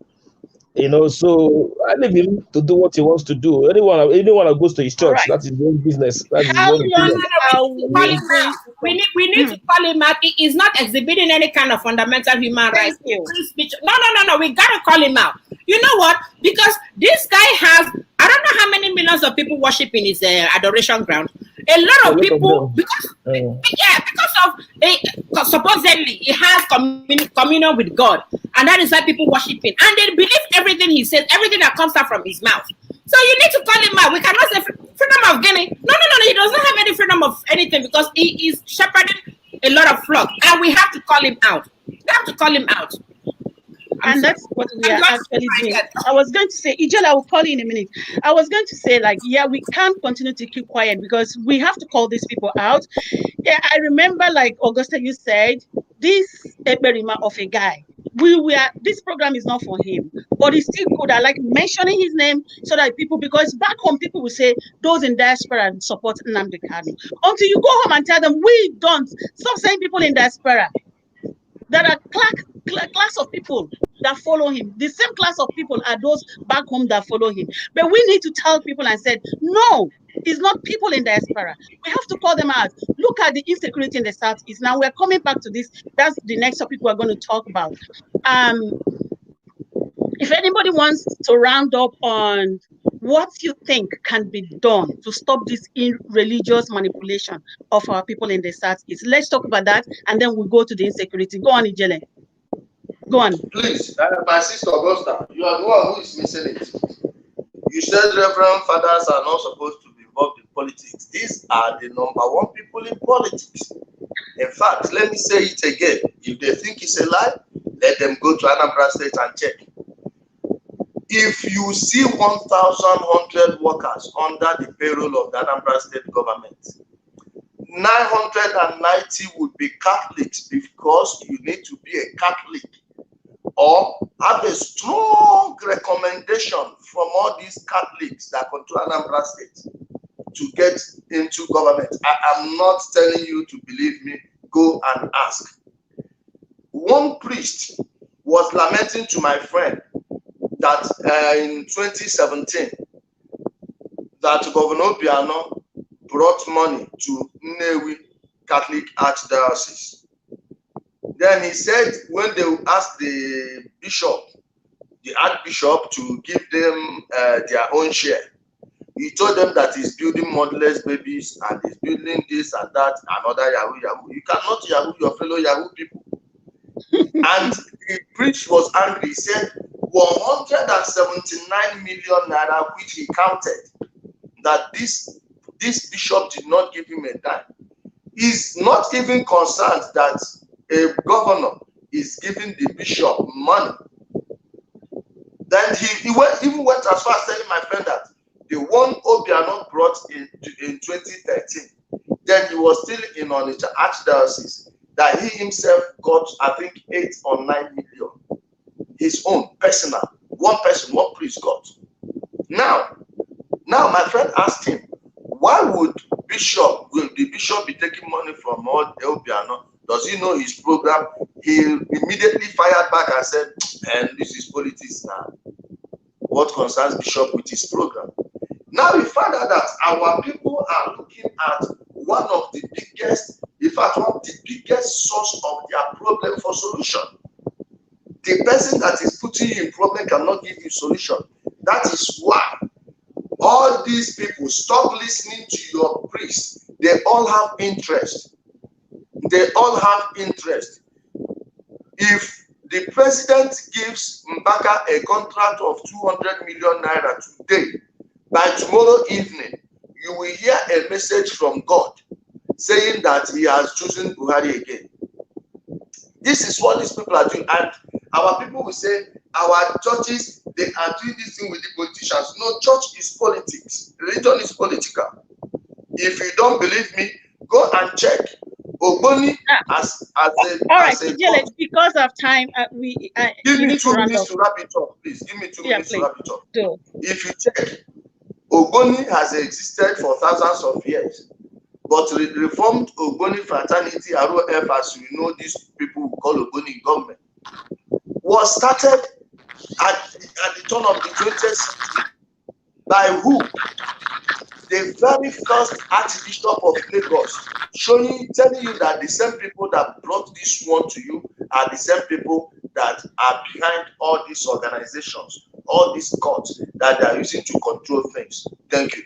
So I leave him to do what he wants to do. Anyone that goes to his church, that's his own business. That's his own opinion. We need to call him out. He is not exhibiting any kind of fundamental human rights. No. We gotta call him out. You know what? Because this guy has, I don't know how many millions of people worship in his adoration ground. A lot of people, because of supposedly he has communion with God, and that is why people worship him, and they believe everything he says, everything that comes out from his mouth. So you need to call him out. We cannot say freedom of Guinea. No. He does not have any freedom of anything because he is shepherding a lot of flock, and we have to call him out. We have to call him out. And that's what we are actually doing. I was going to say, Ijel, I will call you in a minute. I was going to say, we can't continue to keep quiet because we have to call these people out. Yeah, I remember, like Augusta, you said, this Eberima of a guy. This program is not for him, but it's still good. I like mentioning his name so that because back home people will say those in diaspora support Nnamdi Kanu. Until you go home and tell them we don't. Stop saying people in diaspora. There are class of people that follow him. The same class of people are those back home that follow him. But we need to tell people and say, no, it's not people in diaspora. We have to call them out. Look at the insecurity in the Southeast. Now we're coming back to this. That's the next topic we're going to talk about. If anybody wants to round up on what you think can be done to stop this religious manipulation of our people in the Southeast, let's talk about that, and then we'll go to the insecurity. Go on, Ijele. Go on. Please, my sister Augusta, you are the one who is missing it. You said Reverend Fathers are not supposed to be involved in politics. These are the number one people in politics. In fact, let me say it again. If they think it's a lie, let them go to Anambra State and check. If you see 1,100 workers under the payroll of the Anambra State government, 990 would be Catholics because you need to be a Catholic or have a strong recommendation from all these Catholics that come to Anambra State to get into government. I am not telling you to believe me. Go and ask. One priest was lamenting to my friend that in 2017 that Governor Obiano brought money to Nnewi Catholic Archdiocese. Then he said when they asked the Archbishop to give them their own share, he told them that he's building motherless babies and he's building this and that and other Yahoo. You cannot Yahoo your fellow Yahoo people. And the priest was angry. He said 179 million naira, which he counted, that this bishop did not give him a dime. He's not even concerned that a governor is giving the bishop money. Then he even went as far as telling my friend that the one Obiano brought in 2013 Then he was still in on the archdiocese that he himself got, I think, 8 or 9 million. His own personal, one person, one priest got. Now my friend asked him, why would the bishop be taking money from all Obiano? Does he know his program? He immediately fired back and said, and this is politics now. What concerns bishop with his program? Now we find out that our people are looking at one of the biggest, in fact, one of the biggest source of their problem for solution. The person that is putting you in problem cannot give you solution. That is why all these people stop listening to your priest. They all have interest. They all have interest. If the president gives Mbaka a contract of 200 million naira today, by tomorrow evening, you will hear a message from God saying that he has chosen Buhari again. This is what these people are doing. And our people will say, our churches, they are doing this thing with the politicians. No, church is politics. Religion is political. If you don't believe me, go and check. Ogboni as a... All right, because of time, give me 2 minutes to wrap it up, please. Give me 2 minutes to wrap it up. Do. If you check, Ogboni has existed for thousands of years. But reformed Ogboni fraternity, ROF, as you know, these people who call Ogboni government, was started at the turn of the 20th century by who? The very first Archbishop of Lagos, telling you that the same people that brought this one to you are the same people that are behind all these organizations, all these courts that they are using to control things. Thank you.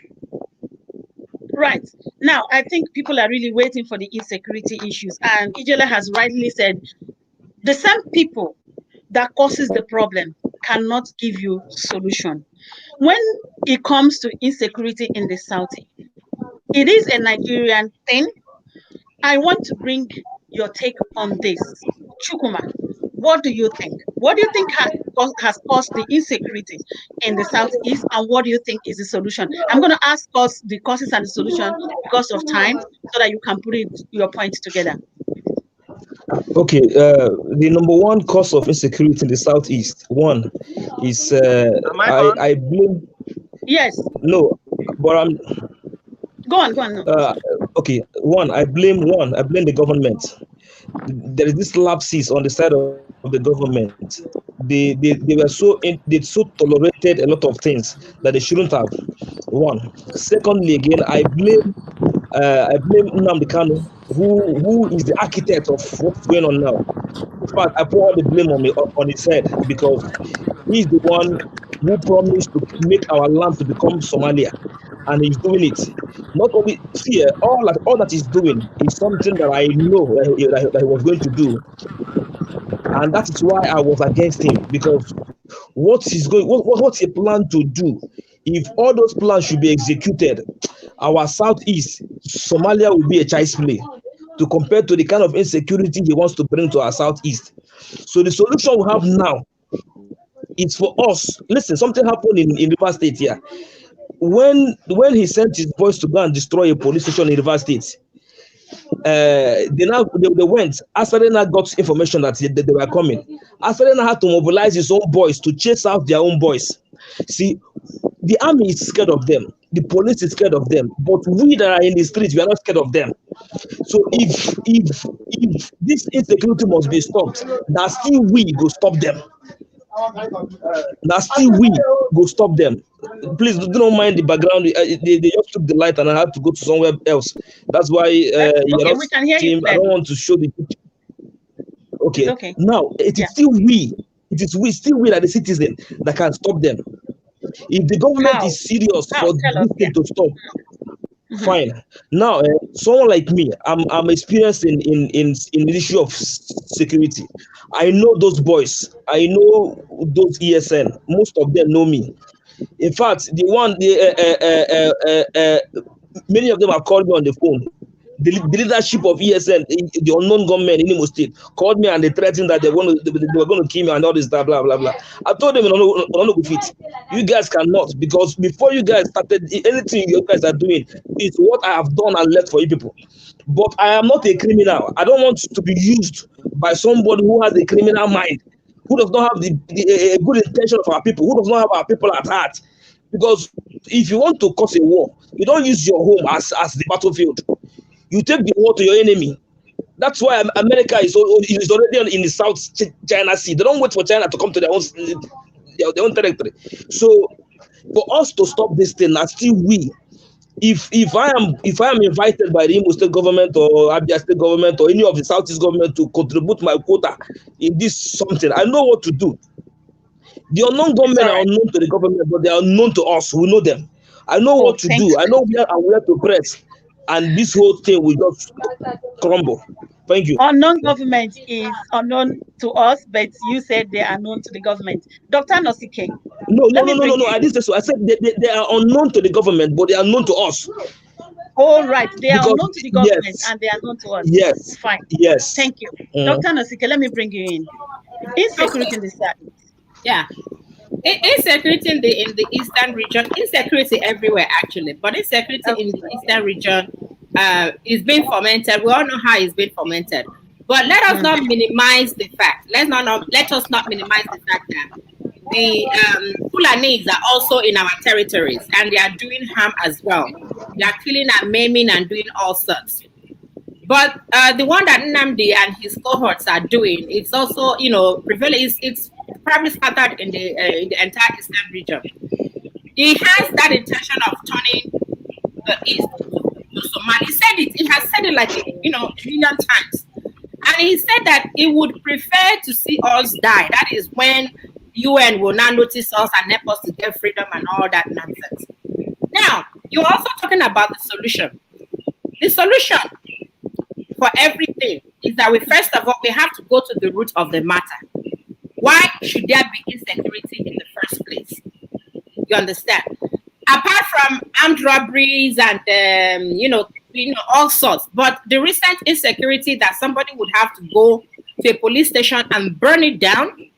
Right. Now, I think people are really waiting for the insecurity issues. And Ijele has rightly said, the same people that causes the problem cannot give you solution. When it comes to insecurity in the South, it is a Nigerian thing. I want to bring your take on this. Chukuma, what do you think? What do you think has caused the insecurity in the Southeast, and what do you think is the solution? I'm going to ask us the causes and the solution because of time, so that you can put your points together. Okay, the number one cause of insecurity in the Southeast, one is I blame. Yes. No, but I'm. Go on. No. Okay, I blame the government. There is this lapses on the side of the government. They so tolerated a lot of things that they shouldn't have. One. Secondly, again, I blame Nnamdi Kanu, who is the architect of what's going on now. In fact, I put all the blame on his head, because he's the one who promised to make our land to become Somalia, and he's doing it. Not only here, all that he's doing is something that I know that he was going to do, and that is why I was against him, because what's he plan to do? If all those plans should be executed, our Southeast, Somalia, will be a child's play to compare to the kind of insecurity he wants to bring to our Southeast. So the solution we have now is for us. Listen, something happened in River State here. When he sent his boys to go and destroy a police station in River State, they went. Asadena got information that they were coming. Asadena had to mobilize his own boys to chase out their own boys. See, the army is scared of them. The police is scared of them. But we that are in the streets, we are not scared of them. So if this insecurity must be stopped, now still we go stop them. Please don't mind the background. They just took the light and I had to go to somewhere else. That's why we can hear you. I don't want to show the picture. Okay. Now it is still we. It is still we, that the citizen, that can stop them. If the government is serious for this thing to stop, fine. Now, someone like me, I'm experienced in the issue of security. I know those boys. I know those ESN. Most of them know me. In fact, many of them have called me on the phone. the leadership of ESN, the unknown gunmen in Imo State, called me and they threatened that they were going to kill me and all this stuff, blah blah blah. I told them, no, fit. You guys cannot, because before you guys started, anything you guys are doing is what I have done and left for you people. But I am not a criminal. I don't want to be used by somebody who has a criminal mind, who does not have the good intention of our people, who does not have our people at heart. Because if you want to cause a war, you don't use your home as the battlefield. You take the war to your enemy. That's why America is already in the South China Sea. They don't wait for China to come to their own territory. So for us to stop this thing, and still if I am invited by the Imo State government or Abia State government or any of the Southeast government to contribute my quota in this something, I know what to do. The unknown government are unknown to the government, but they are known to us. We know them. I know what to do. I know where to press, and this whole thing will just crumble. Thank you. Unknown government is unknown to us, but you said they are known to the government. Dr. Nosike. No. I didn't say so. I said they are unknown to the government, but they are known to us. All right. They are unknown to the government and they are known to us. Yes. Fine. Yes. Thank you. Dr. Nosike, let me bring you in. Insecurity in the South. Yeah. Insecurity in the eastern region, insecurity everywhere actually, but insecurity in the eastern region is being fomented. We all know how it's being fomented. But let us not minimize the fact. Let us not minimize the fact that the Fulanis are also in our territories and they are doing harm as well. They are killing and maiming and doing all sorts. But the one that Nnamdi and his cohorts are doing, it's also, prevailing. It's probably scattered in the entire eastern region. He has that intention of turning the east to Somalia. He has said it like a million times. And he said that he would prefer to see us die. That is when UN will now notice us and help us to get freedom and all that nonsense. Now, you're also talking about the solution. The solution for everything is that first of all, we have to go to the root of the matter. Why should there be insecurity in the first place? You understand? Apart from armed robberies and all sorts, but the recent insecurity that somebody would have to go to a police station and burn it down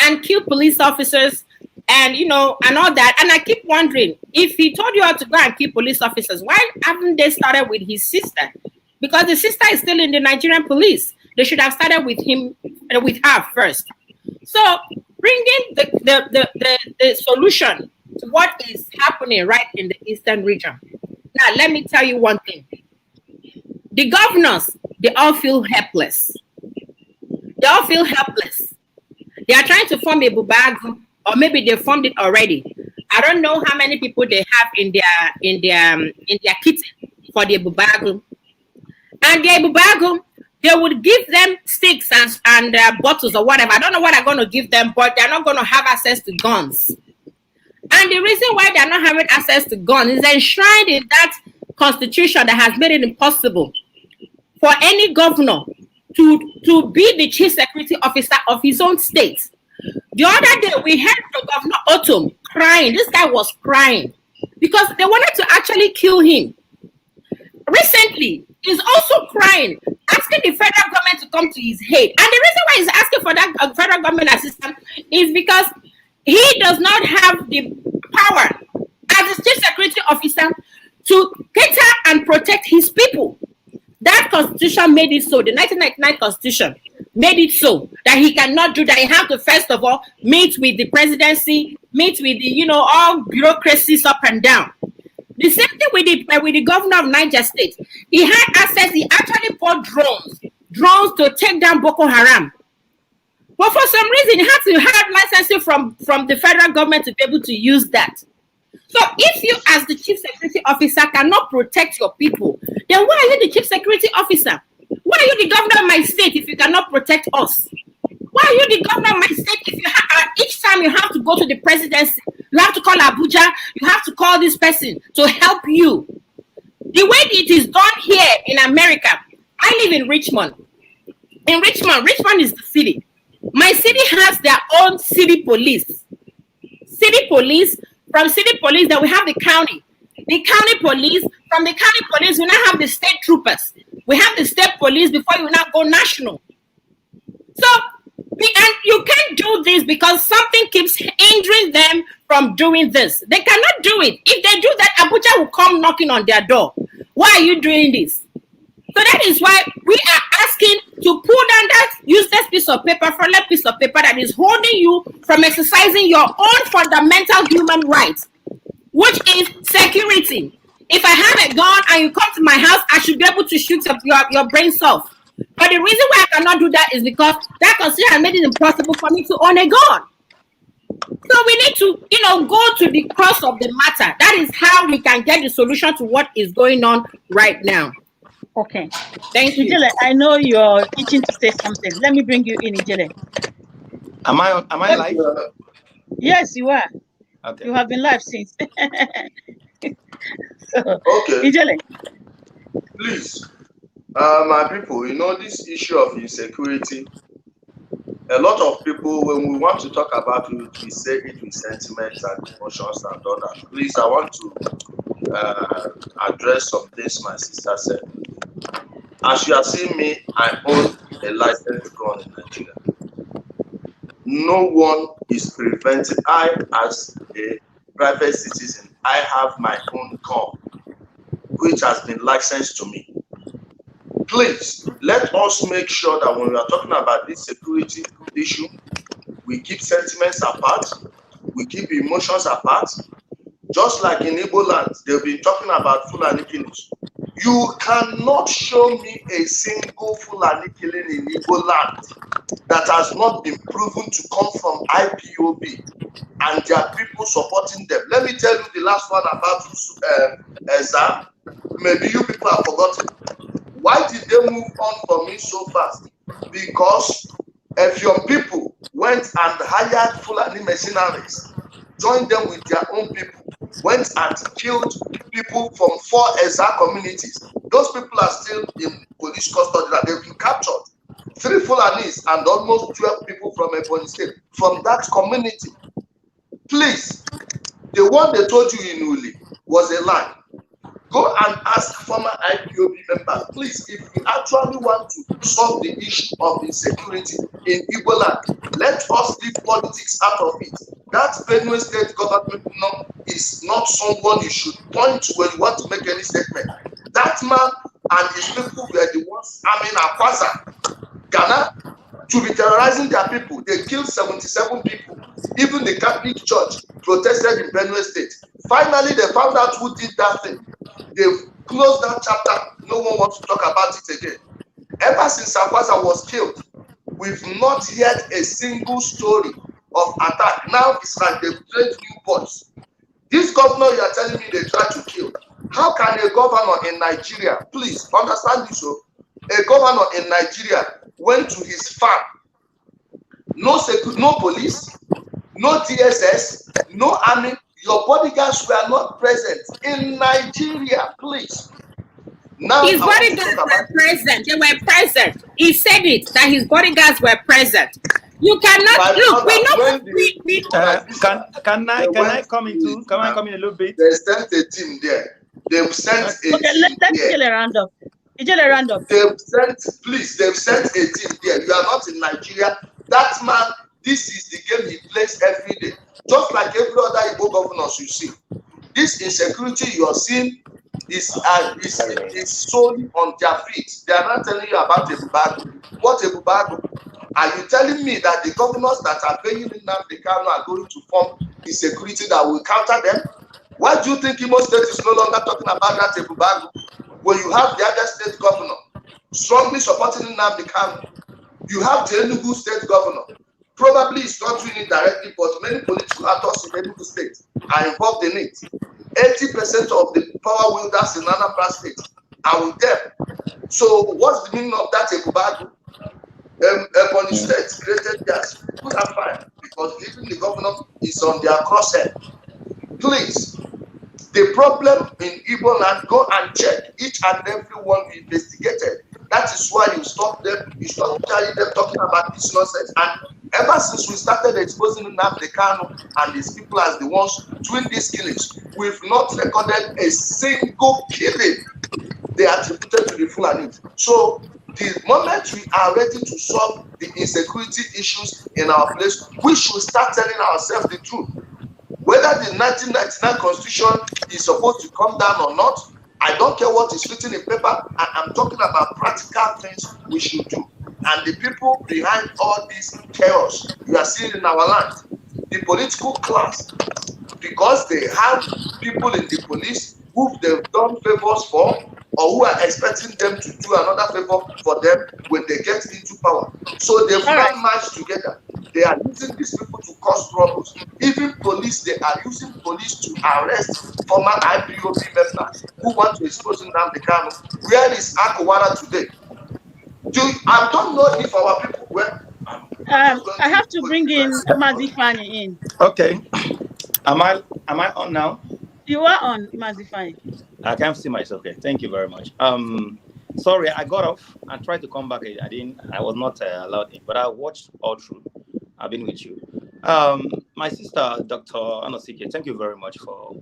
and kill police officers and and all that. And I keep wondering, if he told you how to go and kill police officers, why haven't they started with his sister? Because the sister is still in the Nigerian police. They should have started with her first. So bringing the solution to what is happening right in the eastern region. Now, let me tell you one thing. The governors, they all feel helpless. They all feel helpless. They are trying to form a bubagu, or maybe they formed it already. I don't know how many people they have in their kitchen for the bubagu. And the bubagu, they would give them sticks and bottles or whatever. I don't know what they're going to give them, but they're not going to have access to guns. And the reason why they're not having access to guns is enshrined in that constitution that has made it impossible for any governor to be the chief security officer of his own state. The other day, we heard from Governor Otom crying. This guy was crying because they wanted to actually kill him. Recently, he's also crying, asking the federal government to come to his aid. And the reason why he's asking for that federal government assistance is because he does not have the power as the chief security officer to cater and protect his people. That constitution made it so. The 1999 constitution made it so that he cannot do that. He has to first of all meet with the presidency, meet with the all bureaucracies up and down. The same thing with the governor of Niger State. He had access. He actually bought drones to take down Boko Haram. But for some reason, he had to have licensing from the federal government to be able to use that. So if you, as the chief security officer, cannot protect your people, then why are you the chief security officer? Why are you the governor of my state if you cannot protect us? Why are you the governor of my state if each time you have to go to the presidency, you have to call Abuja, you have to call this person to help you? The way it is done here in America, I live in Richmond. In Richmond is the city. My city has their own city police. City police. From city police, then we have the county. the county police. From the county police, we now have the state troopers. We have the state police before you now go national. So, and you can't do this because something keeps hindering them from doing this. They cannot do it. If they do that, Abuja will come knocking on their door. Why are you doing this? So that is why we are asking to pull down that useless piece of paper, friendly piece of paper that is holding you from exercising your own fundamental human rights, which is security. If I have a gun and you come to my house, I should be able to shoot your brains off. But the reason why I cannot do that is because that constitution has made it impossible for me to own a gun. So we need to, go to the crux of the matter. That is how we can get the solution to what is going on right now. Okay. Thank you. Ijele, I know you're itching to say something. Let me bring you in, Ijele. Am I live? Yes, you are. Okay. You have been live since. So, Okay. Ijele. Please, my people, this issue of insecurity, a lot of people, when we want to talk about it, we say it with sentiments and emotions and all that. Please, I want to address some things my sister said. As you have seen me, I own a licensed gun in Nigeria. No one is preventing. I, as a private citizen, I have my own gun, which has been licensed to me. Please, let us make sure that when we are talking about this security issue, we keep sentiments apart, we keep emotions apart. Just like in Igbo land, they've been talking about Fulani killings. You cannot show me a single Fulani killing in Igbo land that has not been proven to come from IPOB and their people supporting them. Let me tell you the last one about Ezra. Maybe you people have forgotten. Why did they move on for me so fast? Because if your people went and hired Fulani mercenaries, joined them with their own people, went and killed people from 4 Ezra communities. Those people are still in police custody that they've been captured. 3 Fulanis and almost 12 people from Ebonyi State from that community. Please, the one they told you in Uli was a lie. Go and ask former IPOB members, please, if we actually want to solve the issue of insecurity in Igbo land, let us leave politics out of it. That Benue State government is not someone you should point to when you want to make any statement. That man and his people were the ones arming Akwaza, Ghana, to be terrorizing their people. They killed 77 people. Even the Catholic Church protested in Benue State. Finally, they found out who did that thing. They've closed that chapter. No one wants to talk about it again. Ever since Akwaza was killed, we've not heard a single story of attack. Now it's like they've trained new boys. This governor you are telling me they tried to kill. How can a governor in Nigeria, please understand this, a governor in Nigeria went to his farm, no police, no DSS, no army, your bodyguards were not present in Nigeria, please. Now his bodyguards were present. They were present. He said it that his bodyguards were present. You cannot look. We know. Can I come in a little bit? They sent a team there. They've sent a okay, team let's there. get a roundup. They've sent a team there. You are not in Nigeria. That man, this is the game he plays every day. Just like every other Igbo governors you see. This insecurity you are seeing is solely on their feet. They are not telling you about Ebubago. What Ebubago? Are you telling me that the governors that are paying in Nnamdi Kanu are going to form the security that will counter them? Why do you think Imo State is no longer talking about that Ebubago? When you have the other state governor strongly supporting Nnamdi Kanu, you have the Enugu state governor. Probably it's not doing it directly, but many political actors in Enugu state are involved in it. 80% of the power wielders in Anambra state are with them. So what's the meaning of that Ebubago? Ebonyi state created gas. People are fine because even the governor is on their crosshair. Please, the problem in Igbo land, go and check each and every one we investigated. That is why you stop them, you stop telling them talking about this nonsense. And ever since we started exposing Nnamdi Kanu and his people as the ones doing these killings, we've not recorded a single killing they attributed to the Fulani. So the moment we are ready to solve the insecurity issues in our place, we should start telling ourselves the truth. Whether the 1999 constitution is supposed to come down or not, I don't care what is written in paper. I'm talking about practical things we should do. And the people behind all this chaos you are seeing in our land, the political class, because they have people in the police who they've done favors for, or who are expecting them to do another favor for them when they get into power. So they've all marched together. They are using these people to cause troubles. Even police, they are using police to arrest former IPOB members who want to expose Nnamdi Kanu. Where is Akowara today? I don't know if our people were. I have to bring in Mazifani in. Okay. Am I on now? You are on, Mazifani. I can't see myself. Okay, thank you very much. Sorry, I got off and tried to come back. I was not allowed in, but I watched all through. I've been with you. My sister, Dr. Anosike, thank you very much for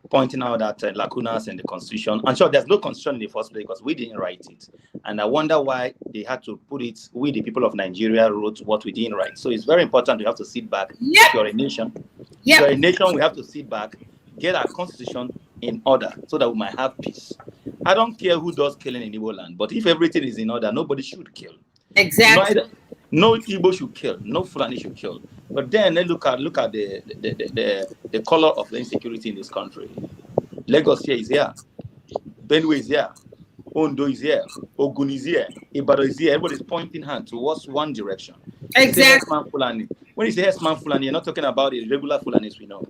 pointing out that lacunas in the constitution. I'm sure there's no constitution in the first place because we didn't write it. And I wonder why they had to put it, we the people of Nigeria wrote what we didn't write. So it's very important to have to sit back. If you're a nation, if you're a nation, we have to sit back, get our constitution in order so that we might have peace. I don't care who does killing in Igbo land, but if everything is in order, nobody should kill. Exactly. No Igbo should kill, no Fulani should kill. But then they look at the color of the insecurity in this country. Lagos here is here, Benue is here, Ondo is here, Ogun is here, Ibadan is here. Everybody's pointing hand towards one direction. Exactly. When you say Hesman Fulani, you're not talking about the regular Fulanis we know.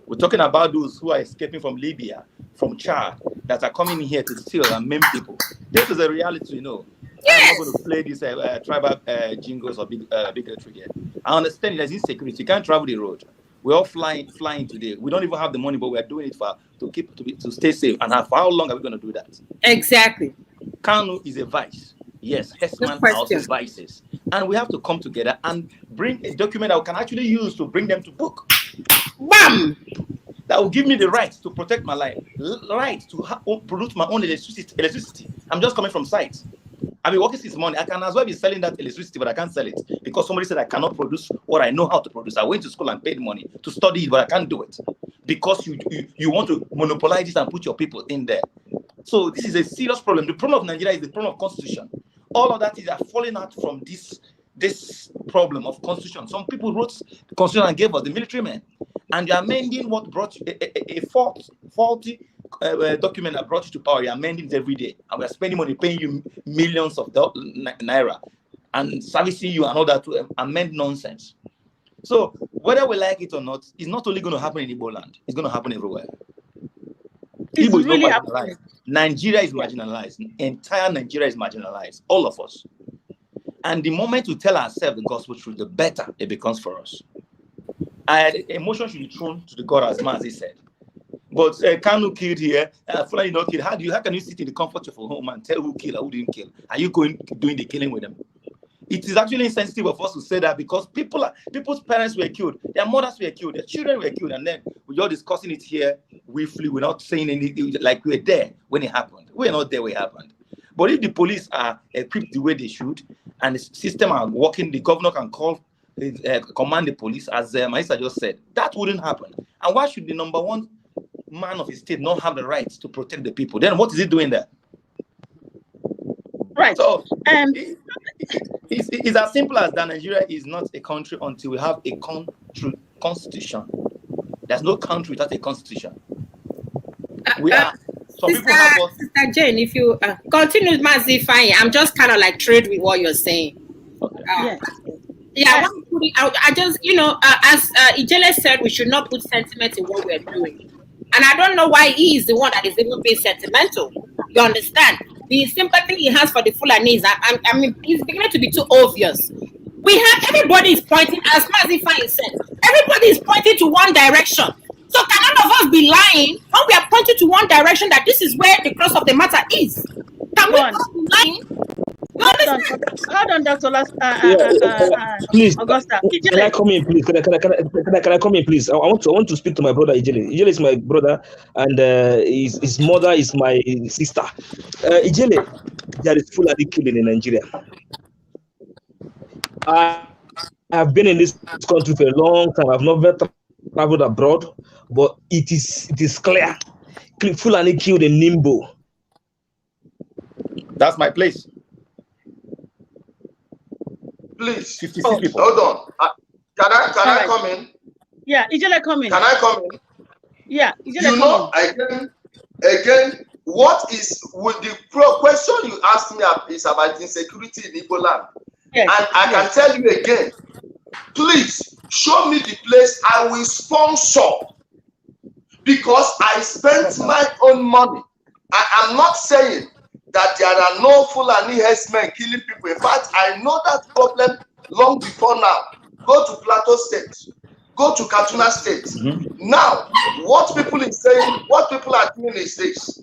We're talking about those who are escaping from Libya, from Chad, that are coming here to steal and maim people. This is a reality, you know. Yes. I'm not going to play these tribal jingles or bigotry here. I understand there's insecurity. You can't travel the road. We're all flying today. We don't even have the money, but we're doing it to stay safe. And for how long are we going to do that? Exactly. Kanu is a vice. Yes, Hesman are also vices. And we have to come together and bring a document that we can actually use to bring them to book. Bam! That will give me the right to protect my life, right to produce my own electricity. I'm just coming from site. I've been working since morning. I can as well be selling that electricity, but I can't sell it because somebody said I cannot produce what I know how to produce. I went to school and paid money to study it, but I can't do it because you want to monopolize this and put your people in there. So this is a serious problem. The problem of Nigeria is the problem of constitution. All of that is falling out from this problem of constitution. Some people wrote the constitution and gave us the military men, and you're amending what brought a faulty document that brought you to power. You're amending it every day, and we're spending money paying you millions of naira and servicing you and all that to amend nonsense. So whether we like it or not, it's not only going to happen in Igbo land, it's going to happen everywhere. It's Igbo is really not marginalized. Nigeria is marginalized. Entire Nigeria is marginalized. All of us. And the moment we tell ourselves the gospel truth, the better it becomes for us. Emotion should be thrown to the God as man, as he said. But Kanu killed here, Fulani not killed. How can you sit in the comfort of your home and tell who killed or who didn't kill? Are you doing the killing with them? It is actually insensitive of us to say that because people's parents were killed, their mothers were killed, their children were killed, and then we're all discussing it here briefly. We're not saying anything like we're there when it happened. We're not there when it happened. But if the police are equipped the way they should, and the system are working, the governor can command the police, as my sister just said, that wouldn't happen. And why should the number one man of his state not have the right to protect the people? Then what is he doing there? Right. So it's as simple as that. Nigeria is not a country until we have a constitution. There's no country without a constitution. We are. Some people have us. Sister Jane, if you continue with Mazify, I'm just kind of like trade with what you're saying. Okay. Yeah, I just, as Ijele said, we should not put sentiment in what we're doing. And I don't know why he is the one that is even being sentimental. You understand? The sympathy he has for the Fulanese, I mean, it's beginning to be too obvious. Everybody is pointing, as Mazify said, everybody is pointing to one direction. So can none of us be lying when we are pointing to one direction that this is where the cross of the matter is? Can we not be lying? Hold on, Dr. Please, Augusta. can I come in, please? Can I come in, please? I want to speak to my brother Ijele. Ijele is my brother, and his mother is my sister. Ijele, there is Fulani killing in Nigeria. I have been in this country for a long time. I've never traveled abroad, but it is clear. Fulani killed in Nimbo. That's my place. Please, 56 people. hold on. Can I come in? Yeah, Ijele, come in. Can I come in? Yeah, Ijele, You know, again, what is with the question you asked me is about insecurity in Igbo land. Yes, and I can tell you again, please show me the place I will sponsor, because I spent my own money. I am not saying that there are no Fulani herdsmen killing people. In fact, I know that problem long before now. Go to Plateau State, go to Kaduna State. Now, what people are doing is this: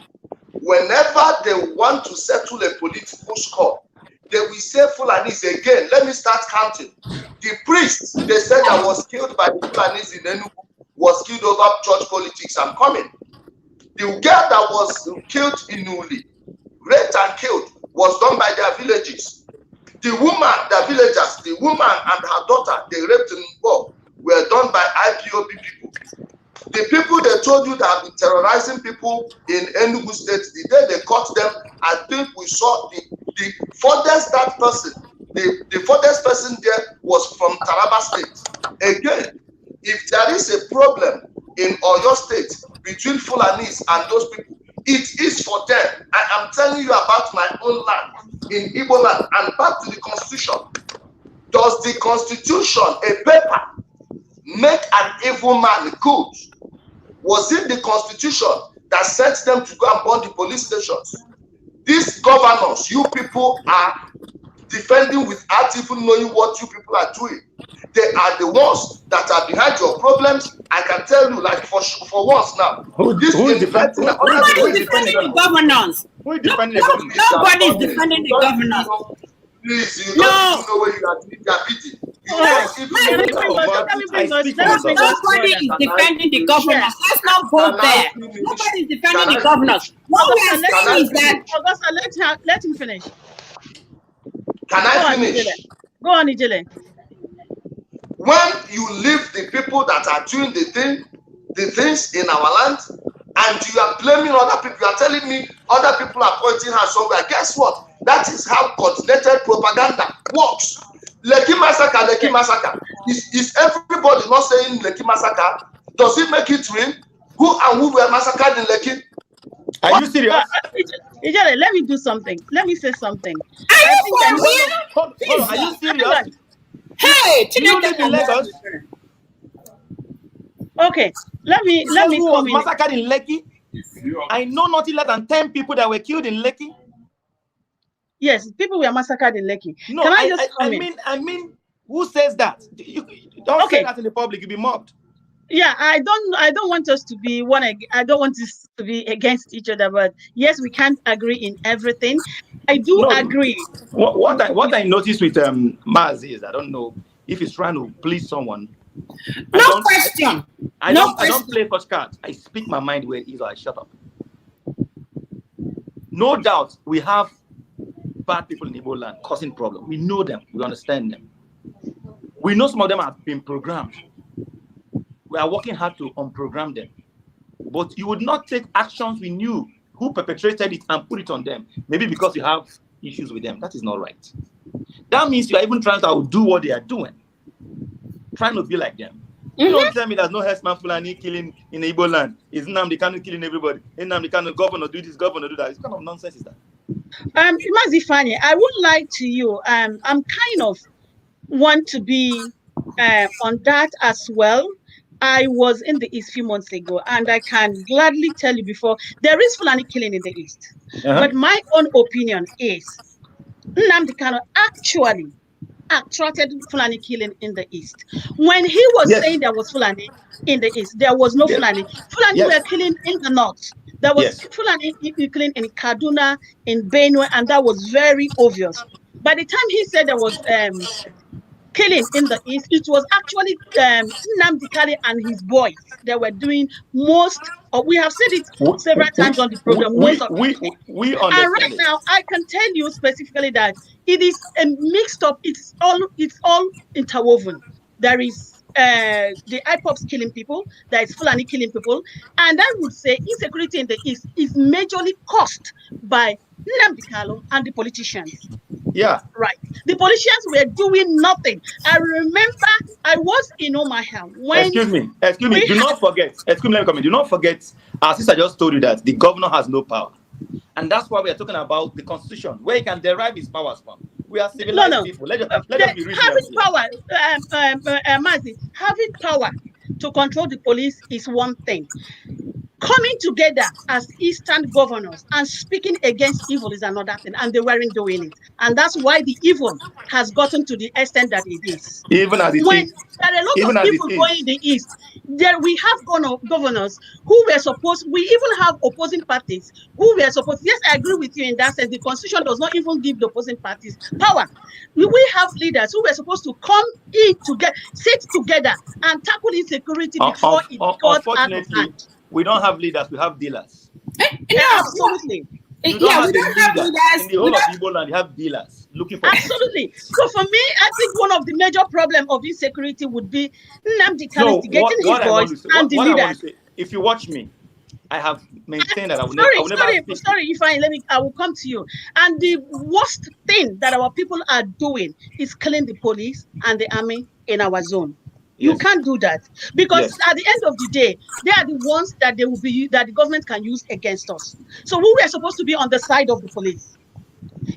whenever they want to settle a political score, they will say Fulanis again. Let me start counting. The priest they said that was killed by the Fulanis in Enugu was killed over church politics. I'm coming. The girl that was killed in Uli, raped and killed, was done by their villages. The woman, the villagers, the woman and her daughter, they raped in Mbo, were done by IPOB people. The people they told you that have been terrorizing people in Enugu State, the day they caught them, I think we saw the furthest that person, the furthest person there was from Taraba State. Again, if there is a problem in Oyo State between Fulanis and those people, it is for them. I am telling you about my own land in Igbo land. And back to the Constitution. Does the Constitution, a paper, make an evil man good? Was it the Constitution that sent them to go and burn the police stations? These governors, you people are defending without even knowing what you people are doing. They are the ones that are behind your problems. I can tell you, like for once now. Who is defending the governors? Who is defending the governors? Nobody is defending the governors. Please, you don't even know where you are doing their beating. Nobody is defending the governors. Let's not go there. Nobody is defending the governors. What we are saying is that. Augusta, let him finish. Can I finish? Go on, Ijele. When you leave the people that are doing the things in our land, and you are blaming other people, you are telling me other people are pointing her somewhere. Guess what? That is how coordinated propaganda works. Lekki massacre. Is everybody not saying Lekki massacre? Does it make it real? Who and who were massacred in Lekki? Are you serious? Ijele, let me do something. Let me say something. Hold on. Are you serious? Hey, you live in Lagos? Okay, let me come in. Massacred in Lekki? I know nothing less than 10 people that were killed in Lekki. Yes, people were massacred in Lekki. No, Can I just come in? I mean, who says that? You don't say that in the public. You'll be mobbed. Yeah, I don't want us to be I don't want this to be against each other, but yes, we can't agree in everything. I do agree. What I noticed with Maz is, I don't know if he's trying to please someone. No question. I don't play such cards. I speak my mind where it is. I shut up. No doubt we have bad people in Igbo land causing problems. We know them. We understand them. We know some of them have been programmed. We are working hard to unprogram them. But you would not take actions we knew who perpetrated it and put it on them. Maybe because you have issues with them. That is not right. That means you are even trying to outdo what they are doing. Trying to be like them. Don't tell me there's no herdsman Fulani killing in Igbo land. Is Nnamdi Kanu killing everybody? Nnamdi Kanu, governor do this, governor do that. It's kind of nonsense is that? Mazifani, I would like to you. I'm kind of want to be on that as well. I was in the East few months ago, and I can gladly tell you before, there is Fulani killing in the East. But my own opinion is Nnamdi Kanu actually attracted Fulani killing in the East. When he was saying there was Fulani in the East, there was no Fulani. Fulani were killing in the North. There was Fulani killing in Kaduna, in Benue, and that was very obvious. By the time he said there was killing in the east, it was actually Nnamdi Kanu and his boys that were doing most. We have said it We, several times on the program. Most of we and right understand it. now, I can tell you specifically that it is a mixed up. It's all interwoven. There is the IPOPs killing people. There is Fulani killing people, and I would say insecurity in the east is majorly caused by Nnamdi Kanu and the politicians. Yeah. Right. The politicians were doing nothing. I remember I was in Omaha when Excuse me. Do not forget. Excuse me, let me come in. Do not forget, our sister just told you that the governor has no power. And that's why we are talking about the constitution, where he can derive his powers from. We are civilized people. Let us be reasonable. Having power to control the police is one thing. Coming together as Eastern governors and speaking against evil is another thing, and they weren't doing it. And that's why the evil has gotten to the extent that it is. Even as it when is. there are a lot Even of as people it going is. in the East, there we have governors who were supposed, we even have opposing parties who were supposed, yes, I agree with you in that sense, the constitution does not even give the opposing parties power. We have leaders who were supposed to come in together, sit together and tackle insecurity before it got out of hand. We don't have leaders, we have dealers. Yeah, absolutely. You don't have leaders. In the whole of Igbo land, you have dealers looking for absolutely. So for me, I think one of the major problems of insecurity would be Nnamdi Kanu instigating his voice and the leaders. If you watch me, I have maintained that I will never. I will come to you. And the worst thing that our people are doing is killing the police and the army in our zone. You can't do that because at the end of the day, they are the ones that the government can use against us. So we were supposed to be on the side of the police.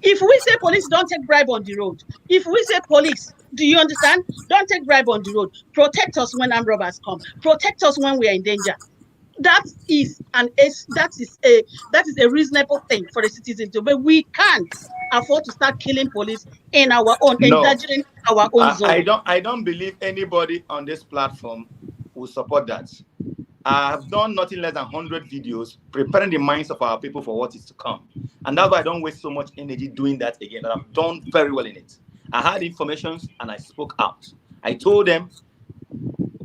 If we say police, don't take bribe on the road. If we say police, do you understand? Don't take bribe on the road. Protect us when armed robbers come. Protect us when we are in danger. That is a reasonable thing for the citizen to, but we can't afford to start killing police in our own, exaggerating our own zone. I don't believe anybody on this platform will support that. I have done nothing less than 100 videos preparing the minds of our people for what is to come. And that's why I don't waste so much energy doing that again. And I've done very well in it. I had information and I spoke out. I told them.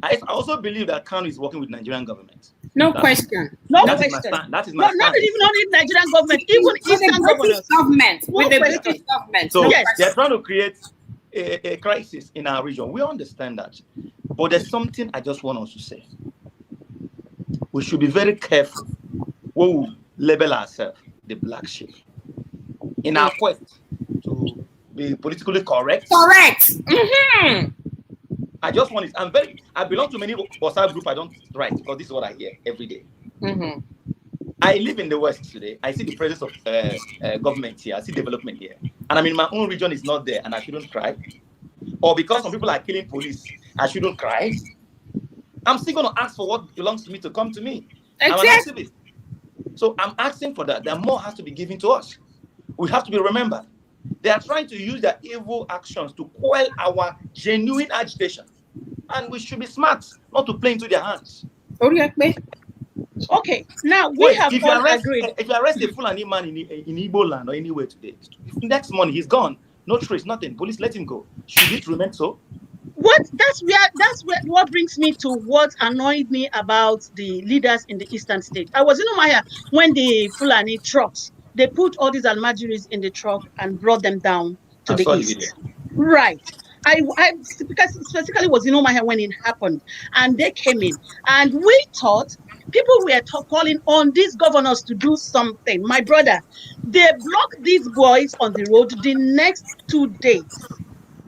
I also believe that Kanu is working with Nigerian government. No question. That is my stand. Not even only Nigerian government, even Eastern government. With the British government. So they're trying to create a crisis in our region. We understand that. But there's something I just want us to say. We should be very careful when we label ourselves the black sheep in our quest to be politically correct. Mm-hmm. I just want it. I belong to many WhatsApp group. I don't write because this is what I hear every day. Mm-hmm. I live in the West today. I see the presence of government here. I see development here, and I'm in my own region. Is not there, and I shouldn't cry. Or because some people are killing police, I shouldn't cry. I'm still going to ask for what belongs to me to come to me. Exactly. I'm an activist. So I'm asking for that. That more has to be given to us. We have to be remembered. They are trying to use their evil actions to quell our genuine agitation. And we should be smart not to play into their hands. Okay, now we have all agreed. If you arrest a Fulani man in Igbo land or anywhere today, next morning he's gone. No trace, nothing. Police let him go. Should it remain so? That's what brings me to what annoyed me about the leaders in the eastern state. I was in Omaha when the Fulani trucks, they put all these Almajiris in the truck and brought them down to the east. Right. I specifically was in Omaha when it happened, and they came in, and we thought people were calling on these governors to do something. My brother, they blocked these boys on the road. The next 2 days,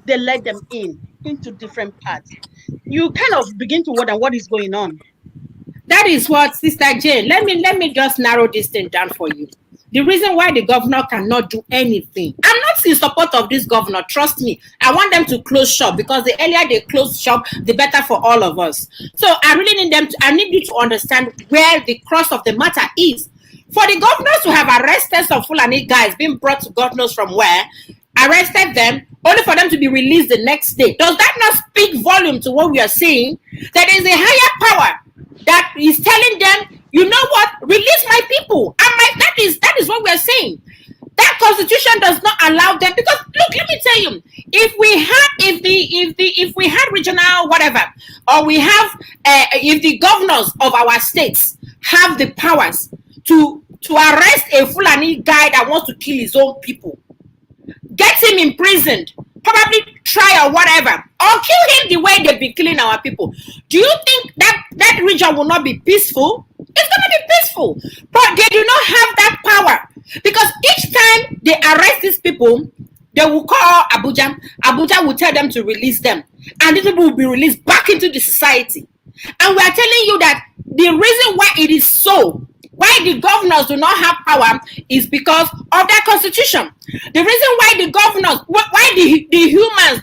they let them into different parts. You kind of begin to wonder what is going on. That is what, Sister Jane, let me just narrow this thing down for you. The reason why the governor cannot do anything, I'm not in support of this governor, trust me. I want them to close shop because the earlier they close shop, the better for all of us. So I really need you to understand where the cross of the matter is. For the governors to have arrested some Fulani guys being brought to God knows from where, arrested them, only for them to be released the next day. Does that not speak volume to what we are saying? There is a higher power that is telling them, you know what, release my people. And that is what we are saying. That constitution does not allow them, because look, let me tell you, if we had regional whatever, or we have if the governors of our states have the powers to arrest a Fulani guy that wants to kill his own people, get him imprisoned, probably try or whatever, or kill him the way they've been killing our people, do you think that region will not be peaceful? It's going to be peaceful, but they do not have that power, because each time they arrest these people, they will call Abuja. Abuja will tell them to release them, and these people will be released back into the society. And we are telling you that the reason why it is so, why the governors do not have power, is because of that constitution. The reason why the governors, why the humans,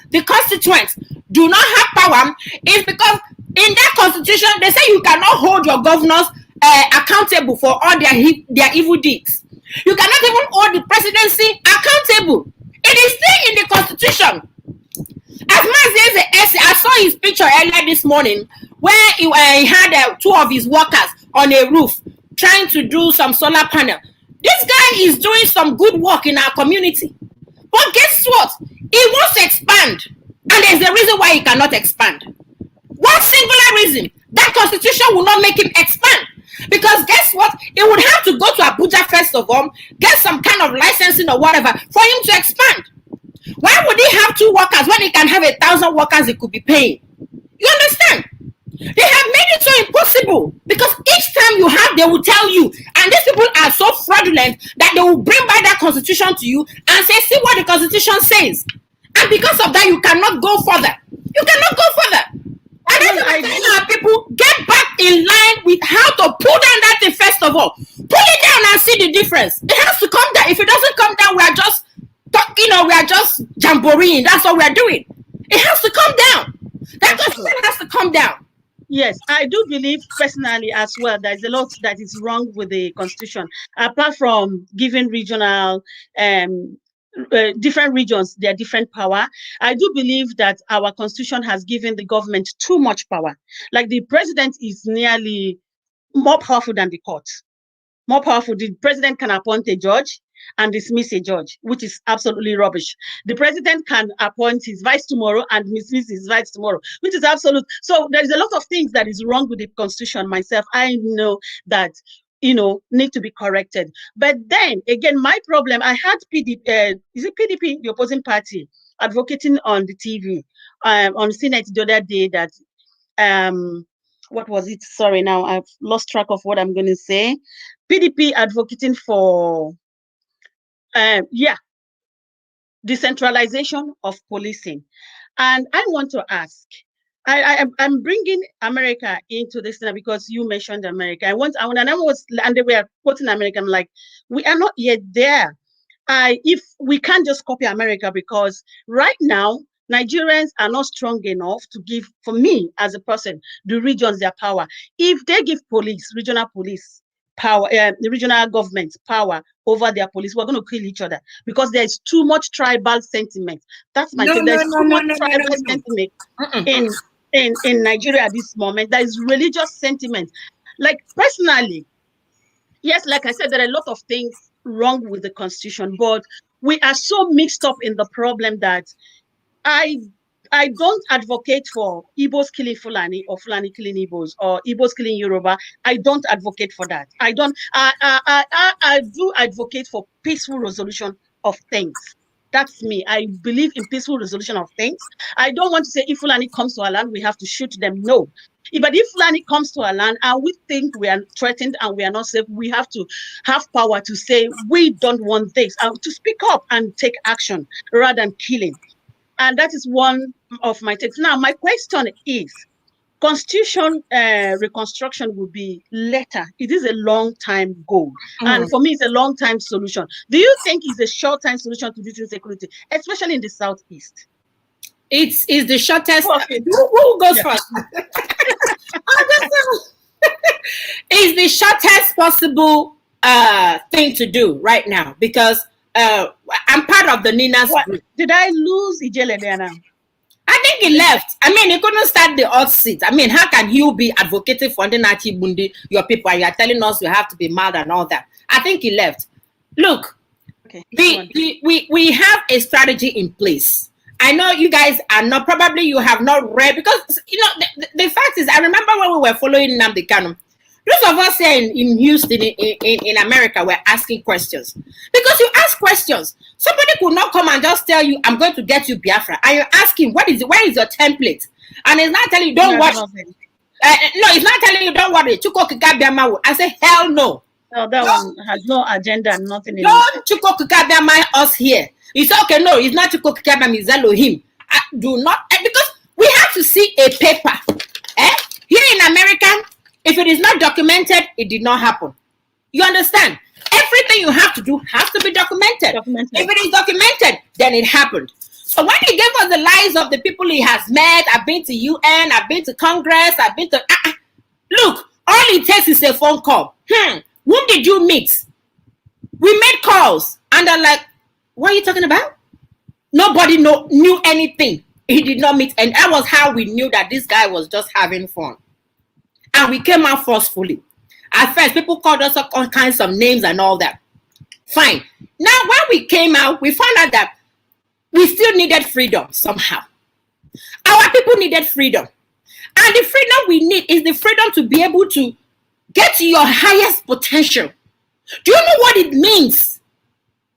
the constituents do not have power is because in that constitution they say you cannot hold your governors accountable for all their evil deeds. You cannot even hold the presidency accountable. It is still in the constitution. As Mazi, I saw his picture earlier this morning where he had two of his workers on a roof trying to do some solar panel. This guy is doing some good work in our community. But guess what? He wants to expand. And there's a reason why he cannot expand. One singular reason. That constitution will not make him expand. Because guess what? He would have to go to Abuja first of all, get some kind of licensing or whatever for him to expand. Why would he have 2 workers when he can have 1,000 workers he could be paying? You understand? They have made it so impossible, because each time you have, they will tell you, and these people are so fraudulent that they will bring back that constitution to you and say, see what the constitution says. And because of that, you cannot go further. You cannot go further. And that's why our people get back in line with how to pull down that thing first of all. Pull it down and see the difference. It has to come down. If it doesn't come down, we are just we are just jamboreeing. That's all we are doing. It has to come down. That constitution has to come down. Yes, I do believe personally as well there's a lot that is wrong with the constitution, apart from giving regional different regions their different power. I do believe that our constitution has given the government too much power. Like the president is nearly more powerful than the court. More powerful. The president can appoint a judge and dismiss a judge, which is absolutely rubbish. The president can appoint his vice tomorrow and dismiss his vice tomorrow, which is absolute. So there's a lot of things that is wrong with the constitution. Myself, I know that need to be corrected. But then again, my problem, I had PDP, is it PDP, the opposing party, advocating on the TV, on Senate the other day that what was it? Sorry, now I've lost track of what I'm going to say. PDP advocating for decentralization of policing. And I want to ask, I'm bringing America into this now because you mentioned America. And they were quoting America. I'm like, we are not yet there. If we can't just copy America, because right now Nigerians are not strong enough to give, for me as a person, the regions their power. If they give regional police power, the regional government power over their police, we're going to kill each other because there's too much tribal sentiment. That's my thing. There's too much tribal sentiment in Nigeria at this moment. There is religious sentiment. Like personally, yes, like I said, there are a lot of things wrong with the constitution, but we are so mixed up in the problem that I don't advocate for Igbos killing Fulani or Fulani killing Igbos or Igbos killing Yoruba. I don't advocate for that. I do advocate for peaceful resolution of things. That's me. I believe in peaceful resolution of things. I don't want to say if Fulani comes to our land, we have to shoot them. No. But if Fulani comes to our land and we think we are threatened and we are not safe, we have to have power to say we don't want this, to speak up and take action rather than killing. And that is one of my takes. Now, my question is, constitution reconstruction will be later. It is a long time goal. And for me, it's a long time solution. Do you think it's a short time solution to this insecurity, especially in the Southeast? It's the shortest. Who goes first? It's the shortest possible thing to do right now, because I'm part of the Nina's group. Did I lose Ijele there now? I think he left. I mean, he couldn't start the hot seat. I mean, how can you be advocating for Ndinachi Bundi, your people, and you are telling us we have to be mad and all that? I think he left. Look, Okay. we have a strategy in place. I know you guys are not, probably you have not read, because you know the fact is, I remember when we were following Nnamdi Kanu, those of us here in Houston, in America, were asking questions. Because you ask questions, somebody could not come and just tell you, I'm going to get you Biafra, and you're asking, where is your template? And it's not telling you, don't worry. No, it's not telling you, don't worry. I say, hell no. No, that one has no agenda, nothing in it. Don't Chuko Kikabiyama us here. You say, okay, no, it's not Chuko Kikabiyama, it's Elohim. Do not, because we have to see a paper. Here in America, if it is not documented, it did not happen. You understand? Everything you have to do has to be documented. If it is documented, then it happened. So when he gave us the lives of the people he has met, I've been to UN, I've been to Congress, I've been to... Look, all it takes is a phone call. Whom did you meet? We made calls. And they're like, what are you talking about? Nobody knew anything. He did not meet. And that was how we knew that this guy was just having fun. And we came out forcefully. At first, people called us all kinds of names and all that. Fine. Now, when we came out, we found out that we still needed freedom somehow. Our people needed freedom. And the freedom we need is the freedom to be able to get to your highest potential. Do you know what it means?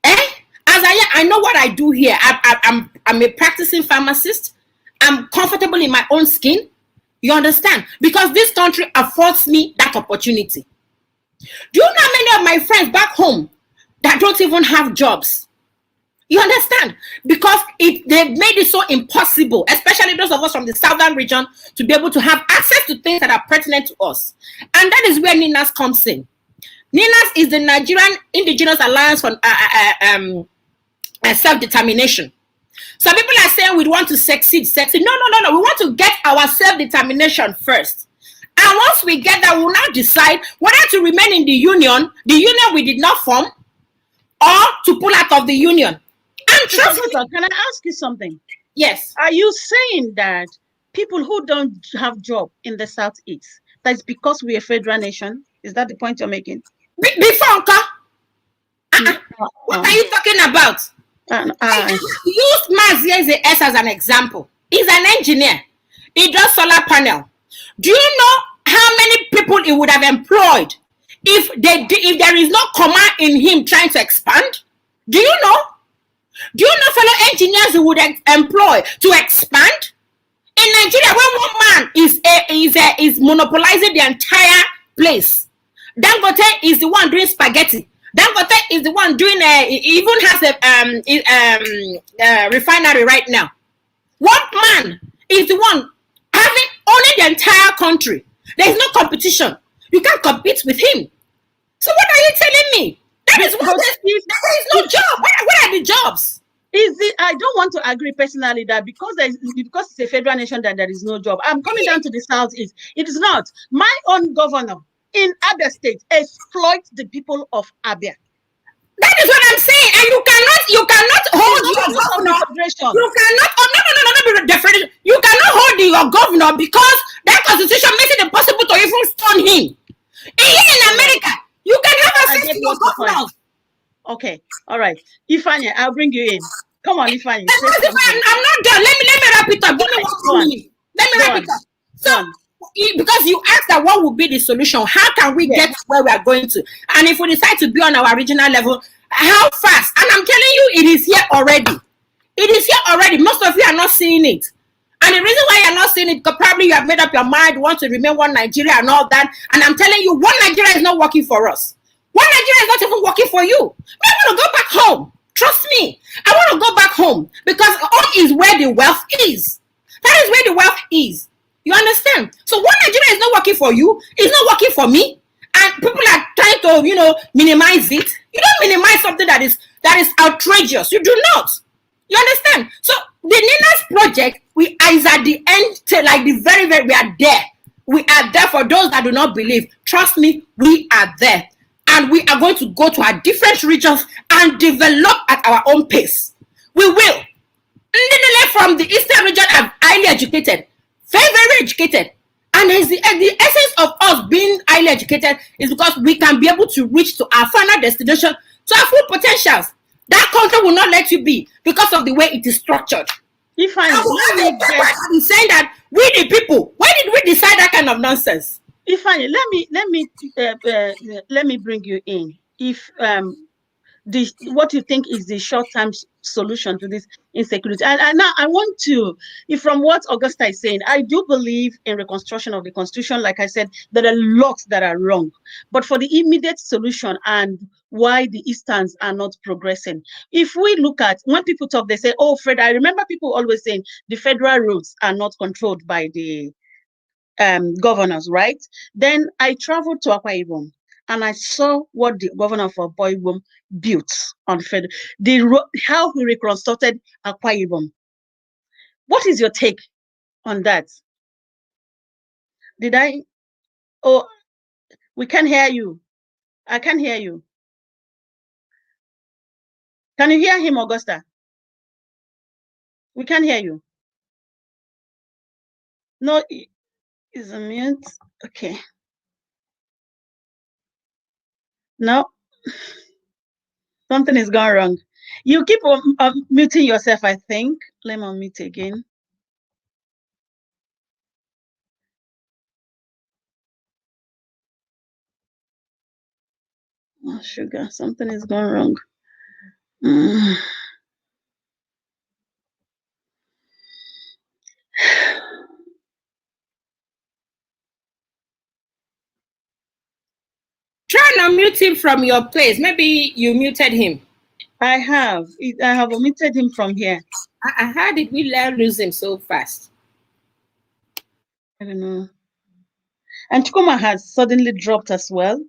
As I know what I do here. I'm a practicing pharmacist. I'm comfortable in my own skin. You understand? Because this country affords me that opportunity. Do you know how many of my friends back home that don't even have jobs? You understand? Because they've made it so impossible, especially those of us from the southern region, to be able to have access to things that are pertinent to us. And that is where NINAS comes in. NINAS is the Nigerian Indigenous Alliance for Self-Determination. Some people are saying we want to succeed. No. We want to get our self-determination first. And once we get that, we'll now decide whether to remain in the union we did not form, or to pull out of the union. And trust me. Can I ask you something? Yes. Are you saying that people who don't have job in the Southeast, that's because we're a federal nation? Is that the point you're making? Before, what are you talking about? Use Mazie S as an example. He's an engineer. He does solar panel. Do you know how many people he would have employed if there is no comma in him trying to expand? Do you know? Do you know fellow engineers who would employ to expand? In Nigeria, when one man is monopolizing the entire place, Dangote is the one doing spaghetti. Dangote is the one doing he even has a refinery right now. One man is the one having owning the entire country. There is no competition. You can't compete with him. So what are you telling me? That is what there is no job. Where are the jobs? I don't want to agree personally that because it's a federal nation that there is no job. I'm coming down to the Southeast. It is not. My own governor in Abia State exploits the people of Abia. That is what I'm saying. And you cannot hold your governor. You cannot hold your governor because that constitution makes it impossible to even stone him. Here in America, you can have access to your governor. Okay, all right. Ifeanyi, I'll bring you in. Come on, Ifeanyi. I'm not done. Let me wrap it up. Give me 1 minute. Let me wrap it up. So, because you asked that what would be the solution, how can we get where we are going to? And if we decide to be on our regional level, how fast? And I'm telling you, it is here already. It is here already. Most of you are not seeing it. And the reason why you're not seeing it, because probably you have made up your mind, want to remain one Nigeria and all that. And I'm telling you, one Nigeria is not working for us. One Nigeria is not even working for you. I want to go back home. Trust me. I want to go back home because home is where the wealth is. That is where the wealth is. You understand? So one Nigeria is not working for you. It's not working for me. And people are trying to, minimize it. You don't minimize something that is outrageous. You do not. You understand? So the NINAS project, is at the end, like the very, very, we are there. We are there for those that do not believe. Trust me, we are there. And we are going to go to our different regions and develop at our own pace. We will. From the Eastern region are highly educated. Very, very educated. And the essence of us being highly educated is because we can be able to reach to our final destination to our full potentials. That country will not let you be because of the way it is structured. If I let me get saying that we the people, why did we decide that kind of nonsense? If I let me bring you in. If what you think is the short-term solution to this insecurity, and now I want to, from what Augusta is saying, I do believe in reconstruction of the constitution. Like I said, there are lots that are wrong, but for the immediate solution and why the Easterns are not progressing, if we look at, when people talk, they say, oh, Fred, I remember people always saying the federal roads are not controlled by the governors, right? Then I traveled to Akwa Ibom and I saw what the governor of Akwa Ibom built on federal, how he reconstructed Akwa Ibom. What is your take on that? Did I? Oh, we can't hear you. I can't hear you. Can you hear him, Augusta? We can't hear you. No, is a mute. Okay. No, something is going wrong. You keep muting yourself, I think. Let me unmute again. Oh, sugar, something is going wrong. Try and unmute him from your place. Maybe you muted him. I have omitted him from here. How did we lose him so fast? I don't know. And Chukuma has suddenly dropped as well.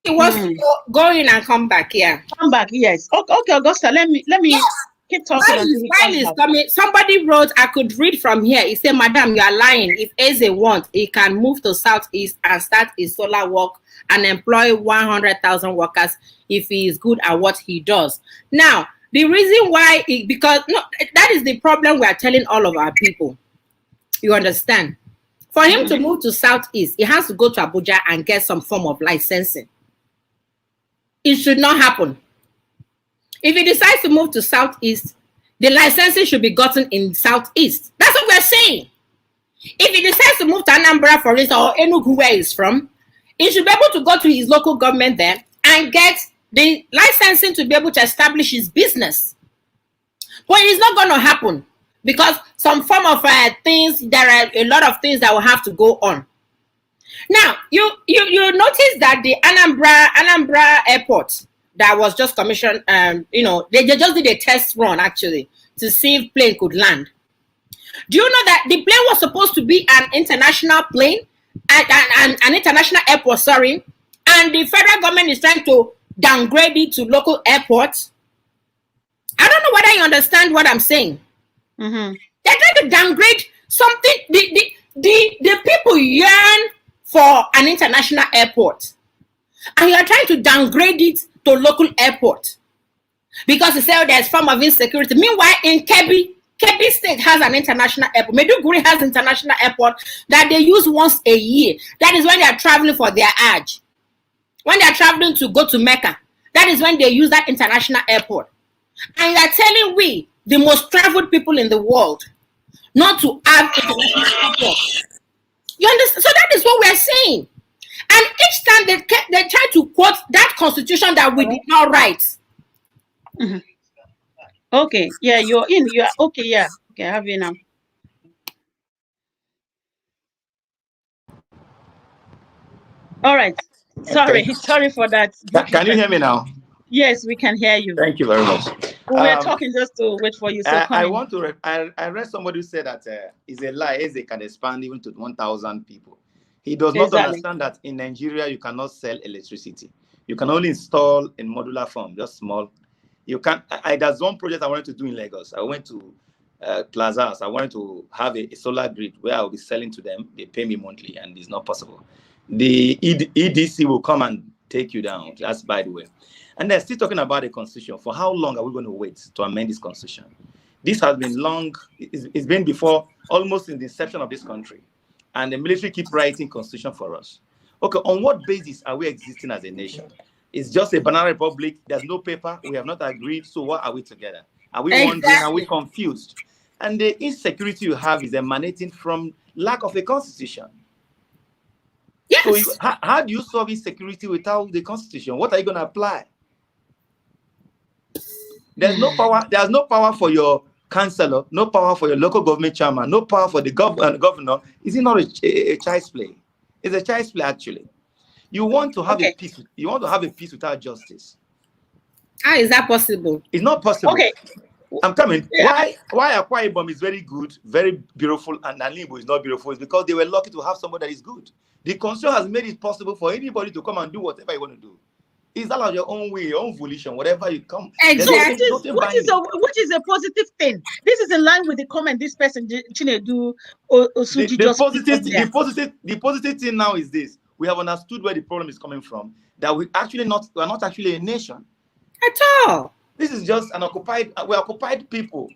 He wants to go in and come back, yeah. Come back, yes. Okay, Augusta, let me keep talking while he's coming. Somebody wrote, I could read from here. He said, Madam, you are lying. If Eze wants, he can move to Southeast and start his solar work and employ 100,000 workers if he is good at what he does. Now, the reason why, that is the problem we are telling all of our people. You understand? For him to move to Southeast, he has to go to Abuja and get some form of licensing. It should not happen. If he decides to move to Southeast, the licensing should be gotten in Southeast. That's what we're saying. If he decides to move to Anambra, for instance, or Enugu, where he's from, he should be able to go to his local government there and get the licensing to be able to establish his business. But it's not going to happen because some form of things, there are a lot of things that will have to go on. Now, you notice that the Anambra airport that was just commissioned, they just did a test run actually to see if plane could land. Do you know that the plane was supposed to be an international plane, an international airport, sorry, and the federal government is trying to downgrade it to local airports? I don't know whether you understand what I'm saying. Mm-hmm. They're trying to downgrade something. The people yearn for an international airport, and you are trying to downgrade it to local airport because you say there's form of insecurity. Meanwhile, in Kebbi State has an international airport. Maiduguri has international airport that they use once a year. That is when they are traveling for their Hajj. When they are traveling to go to Mecca, that is when they use that international airport. And you are telling we, the most traveled people in the world, not to have international airport. You understand? So that is what we're saying. And each time they try to quote that constitution that we did not write. Mm-hmm. Okay, yeah, you're in. You are okay, yeah. Okay, I have you now. All right. Sorry, okay. Sorry for that. Can you hear me now? Yes, we can hear you. Thank you very much. We were talking just to wait for you. So I read somebody who said that it's a lie. Eze can expand even to 1,000 people. He does not understand that in Nigeria you cannot sell electricity. You can only install in modular form, just small. You can't. There's one project I wanted to do in Lagos. I went to Plazas. I wanted to have a solar grid where I will be selling to them. They pay me monthly, and it's not possible. The EDC will come and take you down. That's by the way. And they're still talking about the constitution. For how long are we going to wait to amend this constitution? This has been long. It's been before, almost in the inception of this country. And the military keep writing constitution for us. Okay, on what basis are we existing as a nation? It's just a banana republic. There's no paper. We have not agreed. So why are we together? Are we wondering? Are we confused? And the insecurity you have is emanating from lack of a constitution. Yes. So how do you solve insecurity without the constitution? What are you going to apply? There's no power. There's no power for your councillor, no power for your local government chairman, no power for the governor. Is it not a child's play? It's a child's play, actually. You want to have a peace. You want to have a peace without justice. How is that possible? It's not possible. Okay. I'm coming. Yeah. Why Akwa Ibom is very good, very beautiful, and Alimbo is not beautiful? Is because they were lucky to have somebody that is good. The constitution has made it possible for anybody to come and do whatever you want to do. It's all of your own way, your own volition, whatever you come. Exactly. Which is a positive thing. This is in line with the comment this person Chinedu Osuji the positive thing now is this: we have understood where the problem is coming from. That we're not actually a nation at all. This is just an we're occupied people.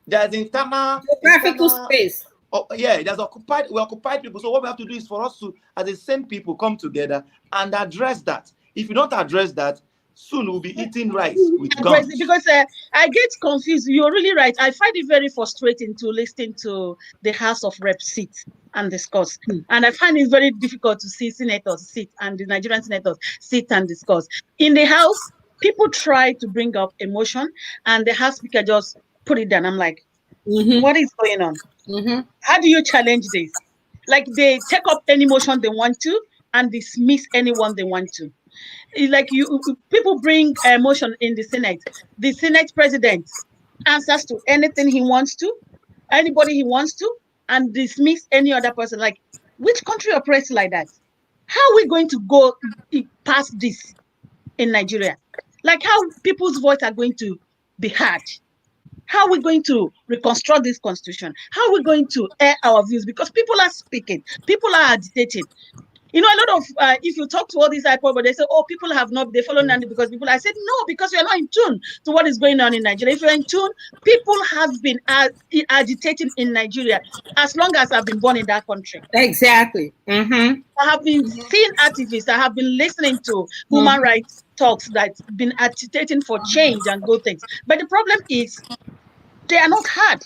There's internal geographical space. Oh, yeah, we're occupied people. So what we have to do is for us to, as the same people, come together and address that. If you don't address that, soon we'll be eating rice with guns. Because I get confused. You're really right. I find it very frustrating to listen to the House of Reps sit and discuss. And I find it very difficult to see senators sit and the Nigerian senators sit and discuss. In the House, people try to bring up emotion and the House Speaker just put it down. I'm like, what is going on? How do you challenge this? Like they take up any motion they want to and dismiss anyone they want to. Like people bring a motion in the Senate. The Senate president answers to anything he wants to, anybody he wants to, and dismiss any other person. Like, which country operates like that? How are we going to go past this in Nigeria? Like how people's voice are going to be heard? How are we going to reconstruct this constitution? How are we going to air our views? Because people are speaking, people are agitating. You know, a lot of, if you talk to all these people, they say, oh, people have not, they follow Nandi because people, I said, no, because you're not in tune to what is going on in Nigeria. If you're in tune, people have been agitating in Nigeria as long as I've been born in that country. Exactly. I have been seeing activists, I have been listening to human rights talks that's been agitating for change and good things. But the problem is, they are not heard.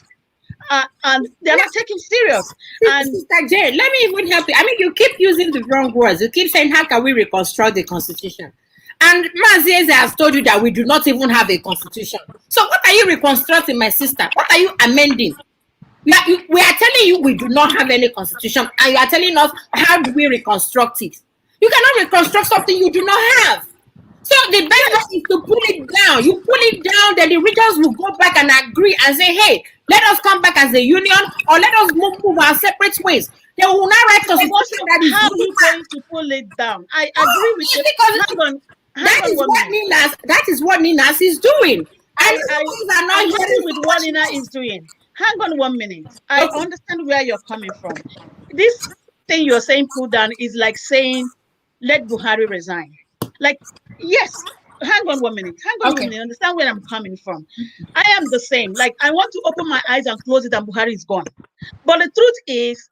And they're not taken serious. And Sister Jane, let me even help you. I mean, you keep using the wrong words. You keep saying, how can we reconstruct the constitution? And Mazieze has told you that we do not even have a constitution. So what are you reconstructing, my sister? What are you amending? We are telling you we do not have any constitution, and you are telling us how do we reconstruct it? You cannot reconstruct something you do not have. So the best is to pull it down. You pull it down, then the regions will go back and agree and say, hey, let us come back as a union, or let us move our separate ways. They will not write constitution that is how are you going to pull it down? I agree with you. That is what Ninas is doing. I agree with what Nina is doing. Hang on 1 minute. I understand where you're coming from. This thing you're saying pull down is like saying, let Buhari resign. Like, yes, hang on 1 minute. Hang on 1 minute. Understand where I'm coming from. I am the same. Like, I want to open my eyes and close it and Buhari is gone. But the truth is,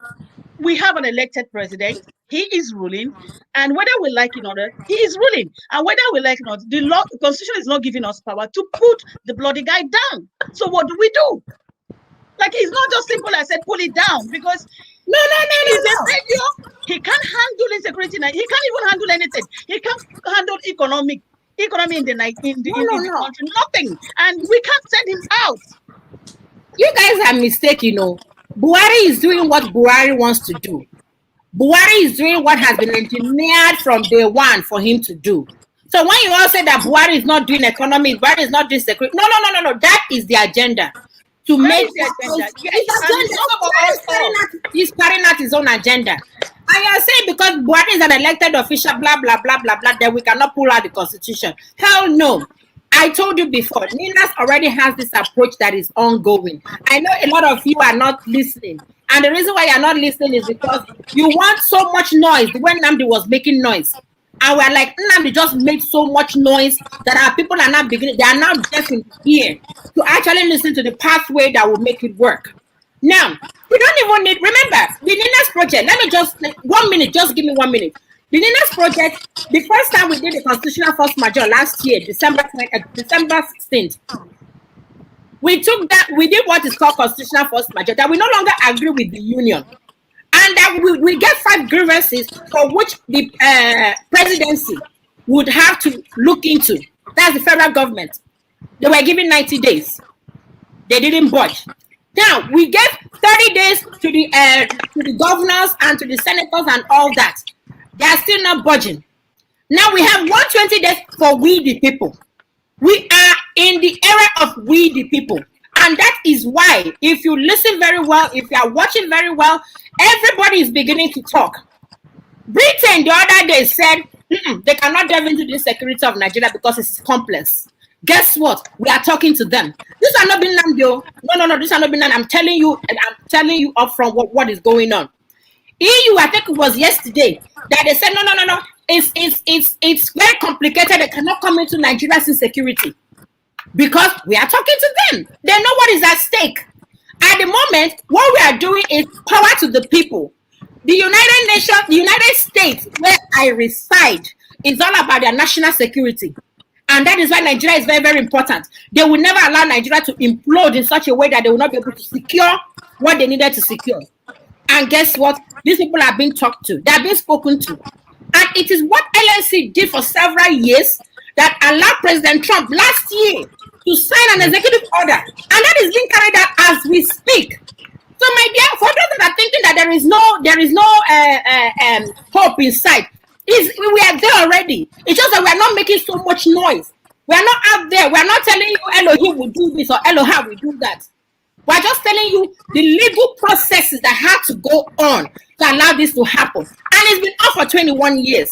we have an elected president. He is ruling. And whether we like it or not, he is ruling. And whether we like it or not, the constitution is not giving us power to put the bloody guy down. So what do we do? Like, it's not just simple as I said, pull it down. Because no. He's a failure. He can't handle insecurity. He can't even handle anything. He can't handle economy in the country. Nothing. And we can't send him out. You guys are mistaken, you know. Buhari is doing what Buhari wants to do. Buhari is doing what has been engineered from day one for him to do. So when you all say that Buhari is not doing economy, Buhari is not doing security, no. That is the agenda. To make the agenda. He's carrying out his own agenda. And you're saying because Buhari is an elected official, blah, blah, blah, blah, blah, then we cannot pull out the constitution. Hell no. I told you before, Ninas already has this approach that is ongoing. I know a lot of you are not listening. And the reason why you're not listening is because you want so much noise when Namdi was making noise. And we're like, Nnamdi just made so much noise that our people are now beginning, they are now deaf in ear to actually listen to the pathway that will make it work. Now, we don't even need, remember, the Ninas project, let me just, 1 minute, just give me 1 minute. The Ninas project, the first time we did the constitutional force majeure last year, December 16th, we took that, we did what is called constitutional force majeure, that we no longer agree with the union. And that we get 5 grievances for which the presidency would have to look into. That's the federal government. They were given 90 days. They didn't budge. Now, we gave 30 days to the governors and to the senators and all that. They are still not budging. Now, we have 120 days for we the people. We are in the era of we the people. And that is why, if you listen very well, if you are watching very well, everybody is beginning to talk. Britain the other day said, they cannot delve into the security of Nigeria because it's complex. Guess what? We are talking to them. This are not being Nambio. No, this are not being Nambio. I'm telling you up from what is going on. EU, I think it was yesterday, that they said, no. It's very complicated. They cannot come into Nigeria's insecurity. Because we are talking to them. They know what is at stake. At the moment, what we are doing is power to the people. The United Nations, the United States, where I reside, is all about their national security. And that is why Nigeria is very, very important. They will never allow Nigeria to implode in such a way that they will not be able to secure what they needed to secure. And guess what? These people are being talked to. They are being spoken to. And it is what LNC did for several years that allowed President Trump last year to sign an executive order. And that is being carried out as we speak. So, my dear, for those that are thinking that there is no hope inside, we are there already. It's just that we are not making so much noise. We are not out there. We are not telling you Elohim will do this or Elohim will do that. We are just telling you the legal processes that have to go on to allow this to happen. And it's been on for 21 years.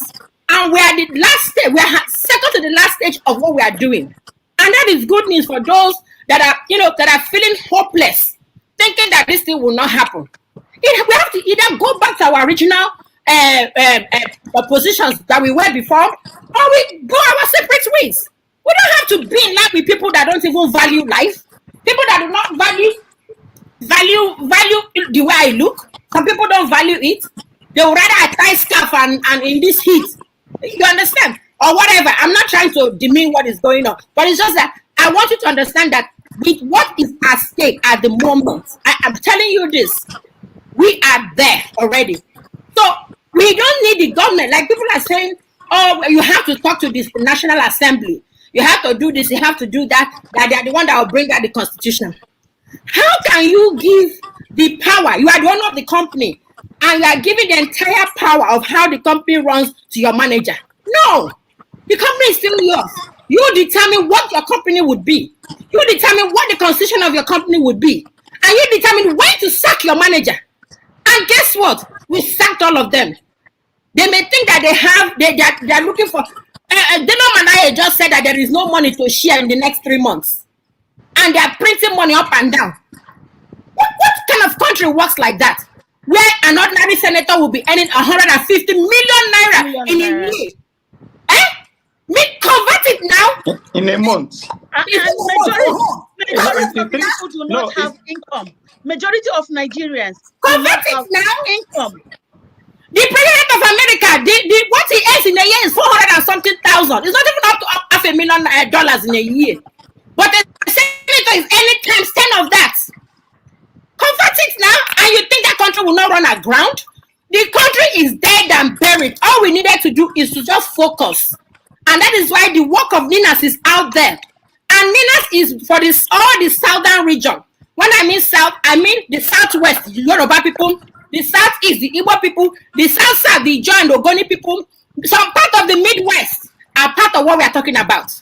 And we are the last stage. We are second to the last stage of what we are doing. And that is good news for those that are feeling hopeless, thinking that this thing will not happen. We have to either go back to our original positions that we were before, or we go our separate ways. We don't have to be in line with people that don't even value life, people that do not value the way I look. Some people don't value it. They would rather I tie scarf and in this heat. You understand? Or whatever. I'm not trying to demean what is going on, but it's just that I want you to understand that with what is at stake at the moment, I'm telling you this, we are there already. So we don't need the government. Like people are saying, oh, you have to talk to this National Assembly. You have to do this, you have to do that. That they are the one that will bring out the Constitution. How can you give the power? You are the owner of the company, and you are giving the entire power of how the company runs to your manager. No, the company is still yours. You determine what your company would be. You determine what the constitution of your company would be. And you determine when to sack your manager. And guess what? We sacked all of them. They may think that they are looking for... Deno Manaye just said that there is no money to share in the next 3 months. And they are printing money up and down. What kind of country works like that? Where an ordinary senator will be earning 150 million naira in a year. Convert it now. In a month. Majority of people do not have income. Majority of Nigerians convert it now. Income. The president of America, what he earns in a year is 400 and something thousand. It's not even up to $500,000 in a year. But the senator is earning times 10 of that. Convert it now, and you think that country will not run aground? The country is dead and buried. All we needed to do is to just focus. And that is why the work of Ninas is out there. And Ninas is for all the southern region. When I mean south, I mean the southwest, the Yoruba people, the southeast, the Igbo people, the south, the Ijaw and Ogoni people. Some part of the Midwest are part of what we are talking about.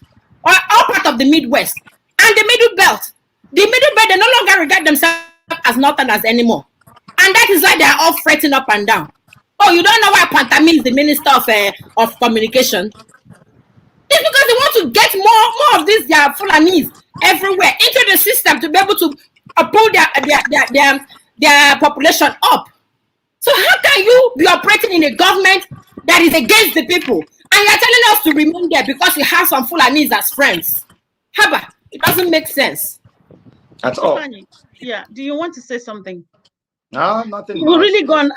Or all part of the Midwest. And the Middle Belt. The Middle Belt, they no longer regard themselves as Northerners anymore. And that is why they are all fretting up and down. Oh, you don't know why Pantami is the Minister of Communication? It's because they want to get more of these their Fulanis everywhere into the system to be able to pull their population up. So how can you be operating in a government that is against the people? And you're telling us to remain there because you have some Fulanis as friends. Haba, it doesn't make sense. At all. Ifeanyi, yeah, do you want to say something? No, nothing We've much. really gone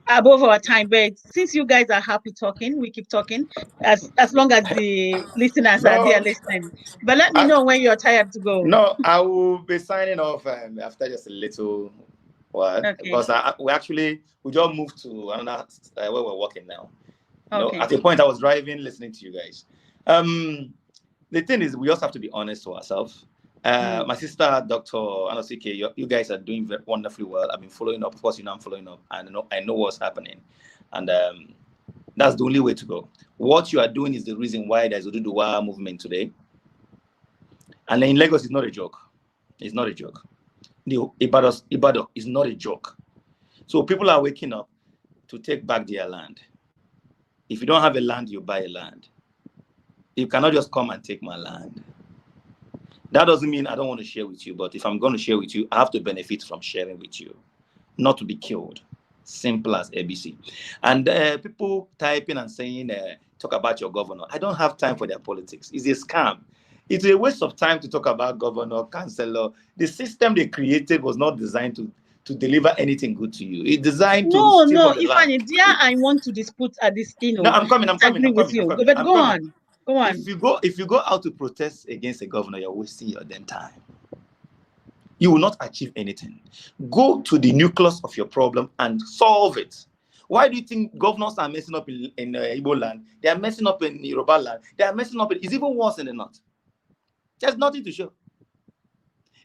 above our time, but since you guys are happy talking, we keep talking as long as the listeners are there listening. But let me know when you're tired to go. No, I will be signing off after just a little while, because we just moved to another where we're working now. Okay. At a point, I was driving, listening to you guys. The thing is, we also have to be honest to ourselves. My sister, Dr. Anosike, you guys are doing very wonderfully well. I've been following up. Of course, I'm following up, and I know what's happening. And that's the only way to go. What you are doing is the reason why there's a Oduduwa movement today. And in Lagos, it's not a joke. It's not a joke. The Ibadan is not a joke. So people are waking up to take back their land. If you don't have a land, you buy a land. You cannot just come and take my land. That doesn't mean I don't want to share with you, but if I'm going to share with you, I have to benefit from sharing with you, not to be killed. Simple as ABC. And people typing and saying, talk about your governor. I don't have time for their politics. It's a scam. It's a waste of time to talk about governor, councillor. The system they created was not designed to deliver anything good to you. It's designed to Ifeanyi, I want to dispute at this, No, I'm coming. But go on. If you go out to protest against a governor, you're wasting your damn time. You will not achieve anything. Go to the nucleus of your problem and solve it. Why do you think governors are messing up in Igbo land? They are messing up in Yoruba land. They are messing up. It's even worse in the north. There's nothing to show.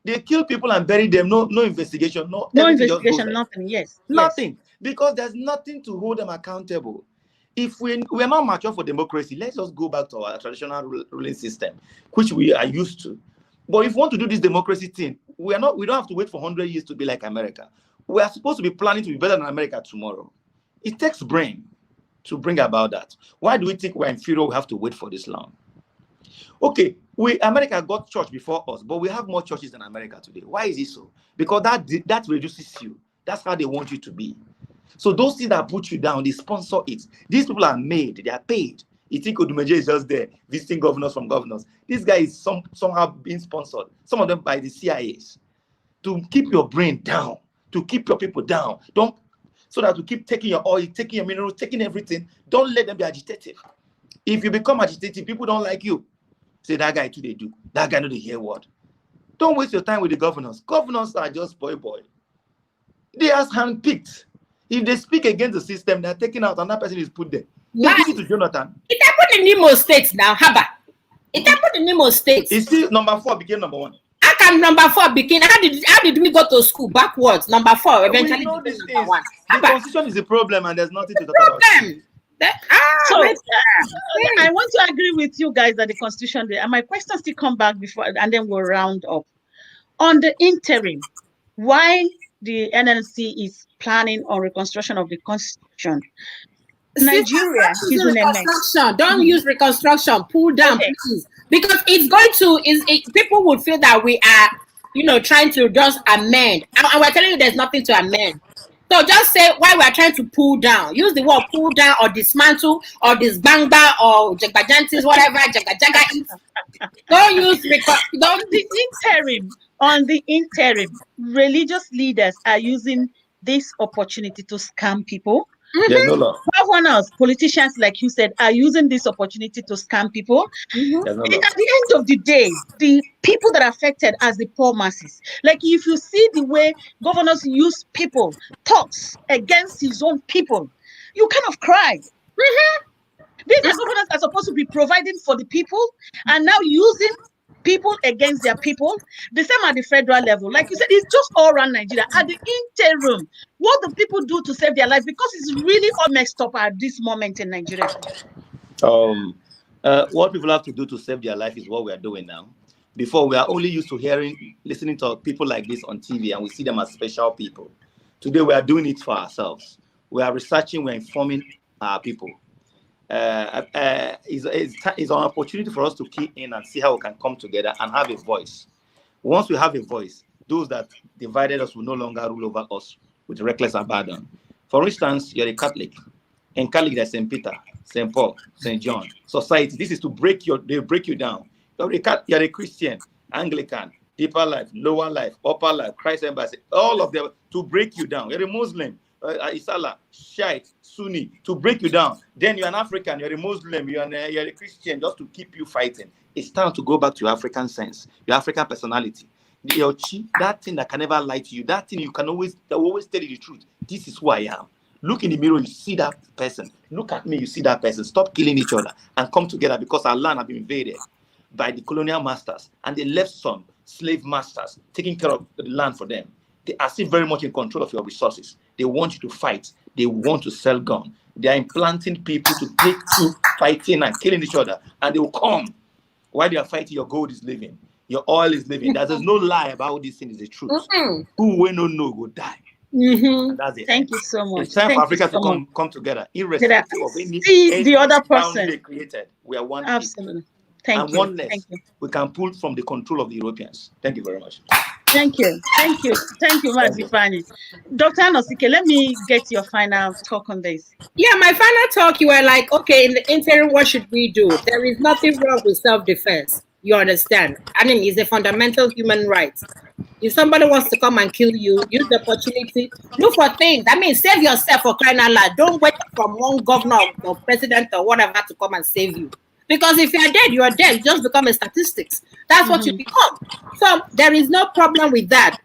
They kill people and bury them. No investigation. No investigation. Nothing. Yes. Nothing. Because there's nothing to hold them accountable. If we're not mature for democracy, let's just go back to our traditional ruling system, which we are used to. But if we want to do this democracy thing, we don't have to wait for 100 years to be like America. We are supposed to be planning to be better than America tomorrow. It takes brain to bring about that. Why do we think we're inferior? We have to wait for this long. Okay, America got church before us, but we have more churches than America today. Why is it so? Because that reduces you. That's how they want you to be. So those things that put you down, they sponsor it. These people are made, they are paid. You think Odumeje is just there visiting governors from governors. This guy is somehow being sponsored, some of them by the CIAs, to keep your brain down, to keep your people down. So that you keep taking your oil, taking your minerals, taking everything. Don't let them be agitative. If you become agitative, people don't like you. Say, that guy too, they do. That guy know they hear what. Don't waste your time with the governors. Governors are just boy. They are handpicked. If they speak against the system, they're taken out, another person is put there. Take it to Jonathan. It happened in Imo State now, Haba. It happened in Imo State. It's still number 4 became number 1. How can number 4 begin? How did we go to school backwards? Number 4 eventually became number 1. The constitution is a problem, and there's nothing to talk about. I want to agree with you guys that the constitution, and my questions still come back before, and then we'll round up. On the interim, why the NLC is planning on reconstruction of the constitution? Nigeria is in a mess. Don't use reconstruction. Pull down, please, because it's going to. People would feel that we are, trying to just amend, and we're telling you there's nothing to amend. So just say why we are trying to pull down. Use the word pull down or dismantle or disbangba or jagbajantis, whatever jagajaga is. Don't use On the interim, religious leaders are using this opportunity to scam people. There's no law. Governors, politicians, like you said, are using this opportunity to scam people. There's no law. And at the end of the day, the people that are affected as the poor masses. Like if you see the way governors use people, talks against his own people, you kind of cry. These are governors that are supposed to be providing for the people and now using people against their people. The same at the federal level. Like you said, it's just all around Nigeria. At the interim, what do people do to save their life? Because it's really all messed up at this moment in Nigeria. What people have to do to save their life is what we are doing now. Before, we are only used to listening to people like this on TV, and we see them as special people. Today, we are doing it for ourselves. We are researching, we're informing our people. It's an opportunity for us to key in and see how we can come together and have a voice. Once we have a voice, those that divided us will no longer rule over us with reckless abandon. For instance, you're a Catholic. In Catholic, there's St. Peter, St. Paul, St. John. Society, this is to they break you down. You're a Christian, Anglican, deeper life, lower life, upper life, Christ Embassy, all of them to break you down. You're a Muslim, Isala, Shiite, Sunni, to break you down. Then you're an African, you're a Muslim, you're a Christian, just to keep you fighting. It's time to go back to your African sense, your African personality. Your chi, that thing that can never lie to you, that thing you can always tell you the truth. This is who I am. Look in the mirror, you see that person. Look at me, you see that person. Stop killing each other and come together, because our land has been invaded by the colonial masters, and they left some slave masters taking care of the land for them. They are still very much in control of your resources. They want you to fight. They want to sell guns. They are implanting people to take to fighting and killing each other, and they will come. While they are fighting, your gold is living. Your oil is living. There's no lie about this thing, is the truth. Who will not know will die. That's it. Thank you so much. It's time for Africa to come together, irrespective of any the other person they created. We are one. Absolutely. People. Thank and you. oneness Thank you. we can pull from the control of the Europeans. Thank you very much. Thank you. Thank you. Thank you, Mazifani. Dr. Anosike, let me get your final talk on this. Yeah, my final talk, you were like, okay, in the interim, what should we do? There is nothing wrong with self-defense. You understand? I mean, it's a fundamental human right. If somebody wants to come and kill you, use the opportunity. Look for things. I mean, save yourself for crying out loud. Don't wait for one governor or president or whatever to come and save you. Because if you are dead, you are dead. You just become a statistics. That's what you become. So there is no problem with that.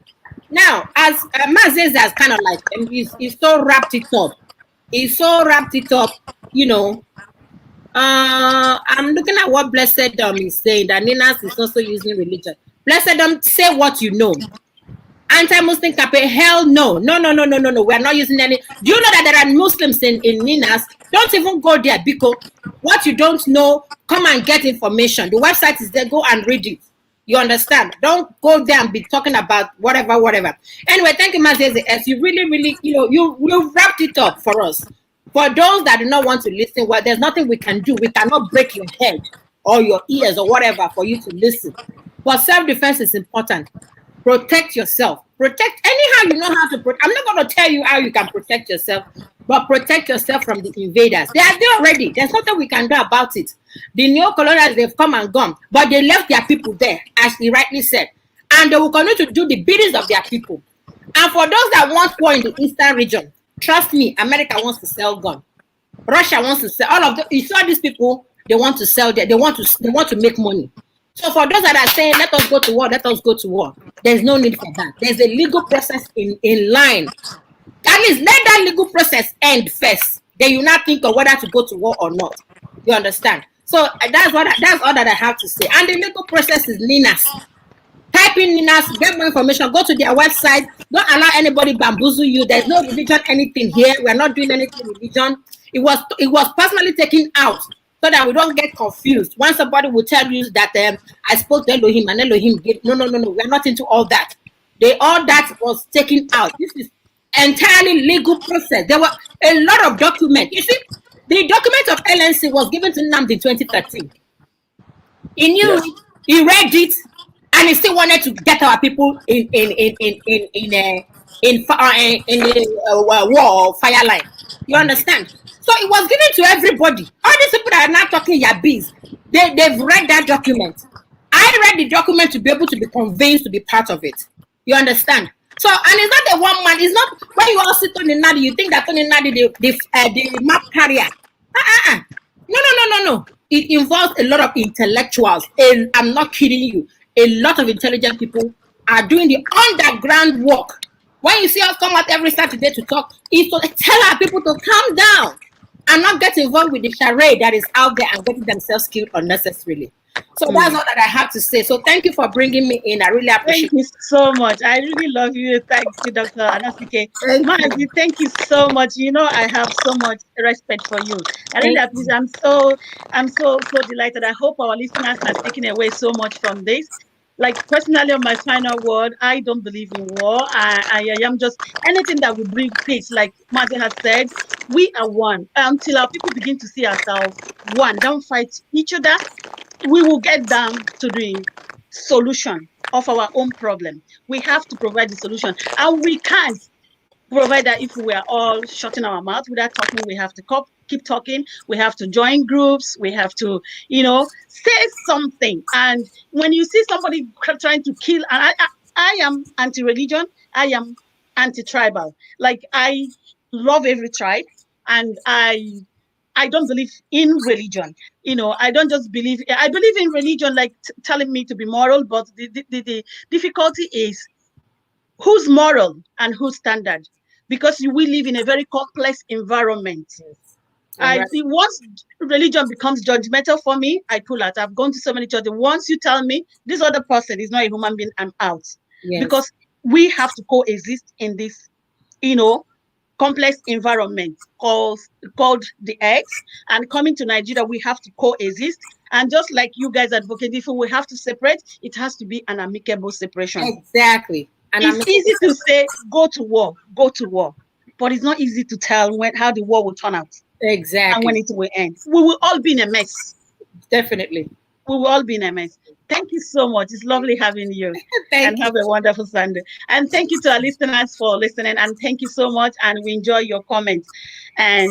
Now, as Mazes has kind of like, he's so wrapped it up. He's so wrapped it up, you know. I'm looking at what Blessed Dom is saying, that Ninas is also using religion. Blessed Dom, say what you know. Anti-Muslim campaign, hell no. No. We're not using any. Do you know that there are Muslims in Ninas? Don't even go there, because what you don't know, come and get information. The website is there, go and read it. You understand? Don't go there and be talking about whatever. Anyway, thank you, Mazeze. As you really, you wrapped it up for us. For those that do not want to listen, well, there's nothing we can do. We cannot break your head or your ears or whatever for you to listen. But self-defense is important. Protect yourself. Protect anyhow you know how to protect. I'm not going to tell you how you can protect yourself, but protect yourself from the invaders. They are there already. There's nothing we can do about it. The neo-colonials, they've come and gone, but they left their people there, as he rightly said. And they will continue to do the biddings of their people. And for those that want war in the eastern region, trust me, America wants to sell guns. Russia wants to sell. All of them. You saw these people, they want to sell there. They want to make money. So for those that are saying, let us go to war, there's no need for that. There's a legal process in line. At least let that legal process end first. Then you not think of whether to go to war or not. You understand? So that's all that I have to say. And the legal process is Ninas. Type in Ninas, get more information, go to their website. Don't allow anybody bamboozle you. There's no religion, anything here. We're not doing anything religion. It was personally taken out, so that we don't get confused. Once somebody will tell you that I spoke to Elohim and Elohim gave, no, we're not into all that. All that was taken out. This is entirely legal process. There were a lot of documents. You see, the document of LNC was given to Nnamdi in 2013. He knew it, he read it, and he still wanted to get our people in the war or fire line. You understand? So it was given to everybody. All these people that are now talking yabis, they've read that document. I read the document to be able to be convinced to be part of it. You understand? So, and it's not a one man. It's not when you all see Tony Nadi, you think that Tony Nadi the map carrier. No. It involves a lot of intellectuals. And I'm not kidding you. A lot of intelligent people are doing the underground work. When you see us come out every Saturday to talk, it's to tell our people to calm down and not get involved with the charade that is out there and getting themselves killed unnecessarily. So that's all that I have to say. So thank you for bringing me in. I really appreciate it. Thank you so much. I really love you. Thank you, Dr. Anosike. Mazi, thank you so much. You know, I have so much respect for you. I really appreciate. I'm so delighted. I hope our listeners have taken away so much from this. Like personally, on my final word, I don't believe in war. I am just anything that will bring peace. Like Mazi has said, we are one. Until our people begin to see ourselves one, don't fight each other, we will get down to the solution of our own problem. We have to provide the solution, and we can't provide that if we are all shutting our mouth without talking. We have to keep talking. We have to join groups. We have to, say something. And when you see somebody trying to kill, and I am anti-religion. I am anti-tribal. Like, I love every tribe, and I don't believe in religion. I don't just believe. I believe in religion, like telling me to be moral. But the difficulty is who's moral and who's standard, because we live in a very complex environment. Right. Once religion becomes judgmental for me, I pull out. I've gone to so many churches. Once you tell me this other person is not a human being, I'm out. Yes. Because we have to coexist in this, complex environment called the X. And coming to Nigeria, we have to coexist. And just like you guys advocate, if we have to separate, it has to be an amicable separation. Exactly. And it's easy to say go to war, but it's not easy to tell how the war will turn out. Exactly. And when it will end. We will all be in a mess. Definitely. We will all be in a mess. Thank you so much. It's lovely having you. Thank you. Have a wonderful Sunday. And thank you to our listeners for listening. And thank you so much. And we enjoy your comments. And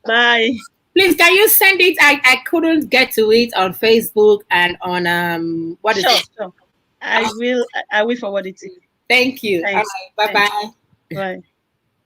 bye. Please, can you send it? I couldn't get to it on Facebook and on what is it? Sure. I will forward it to you. Thank you. Thanks. All right. Bye-bye. Bye.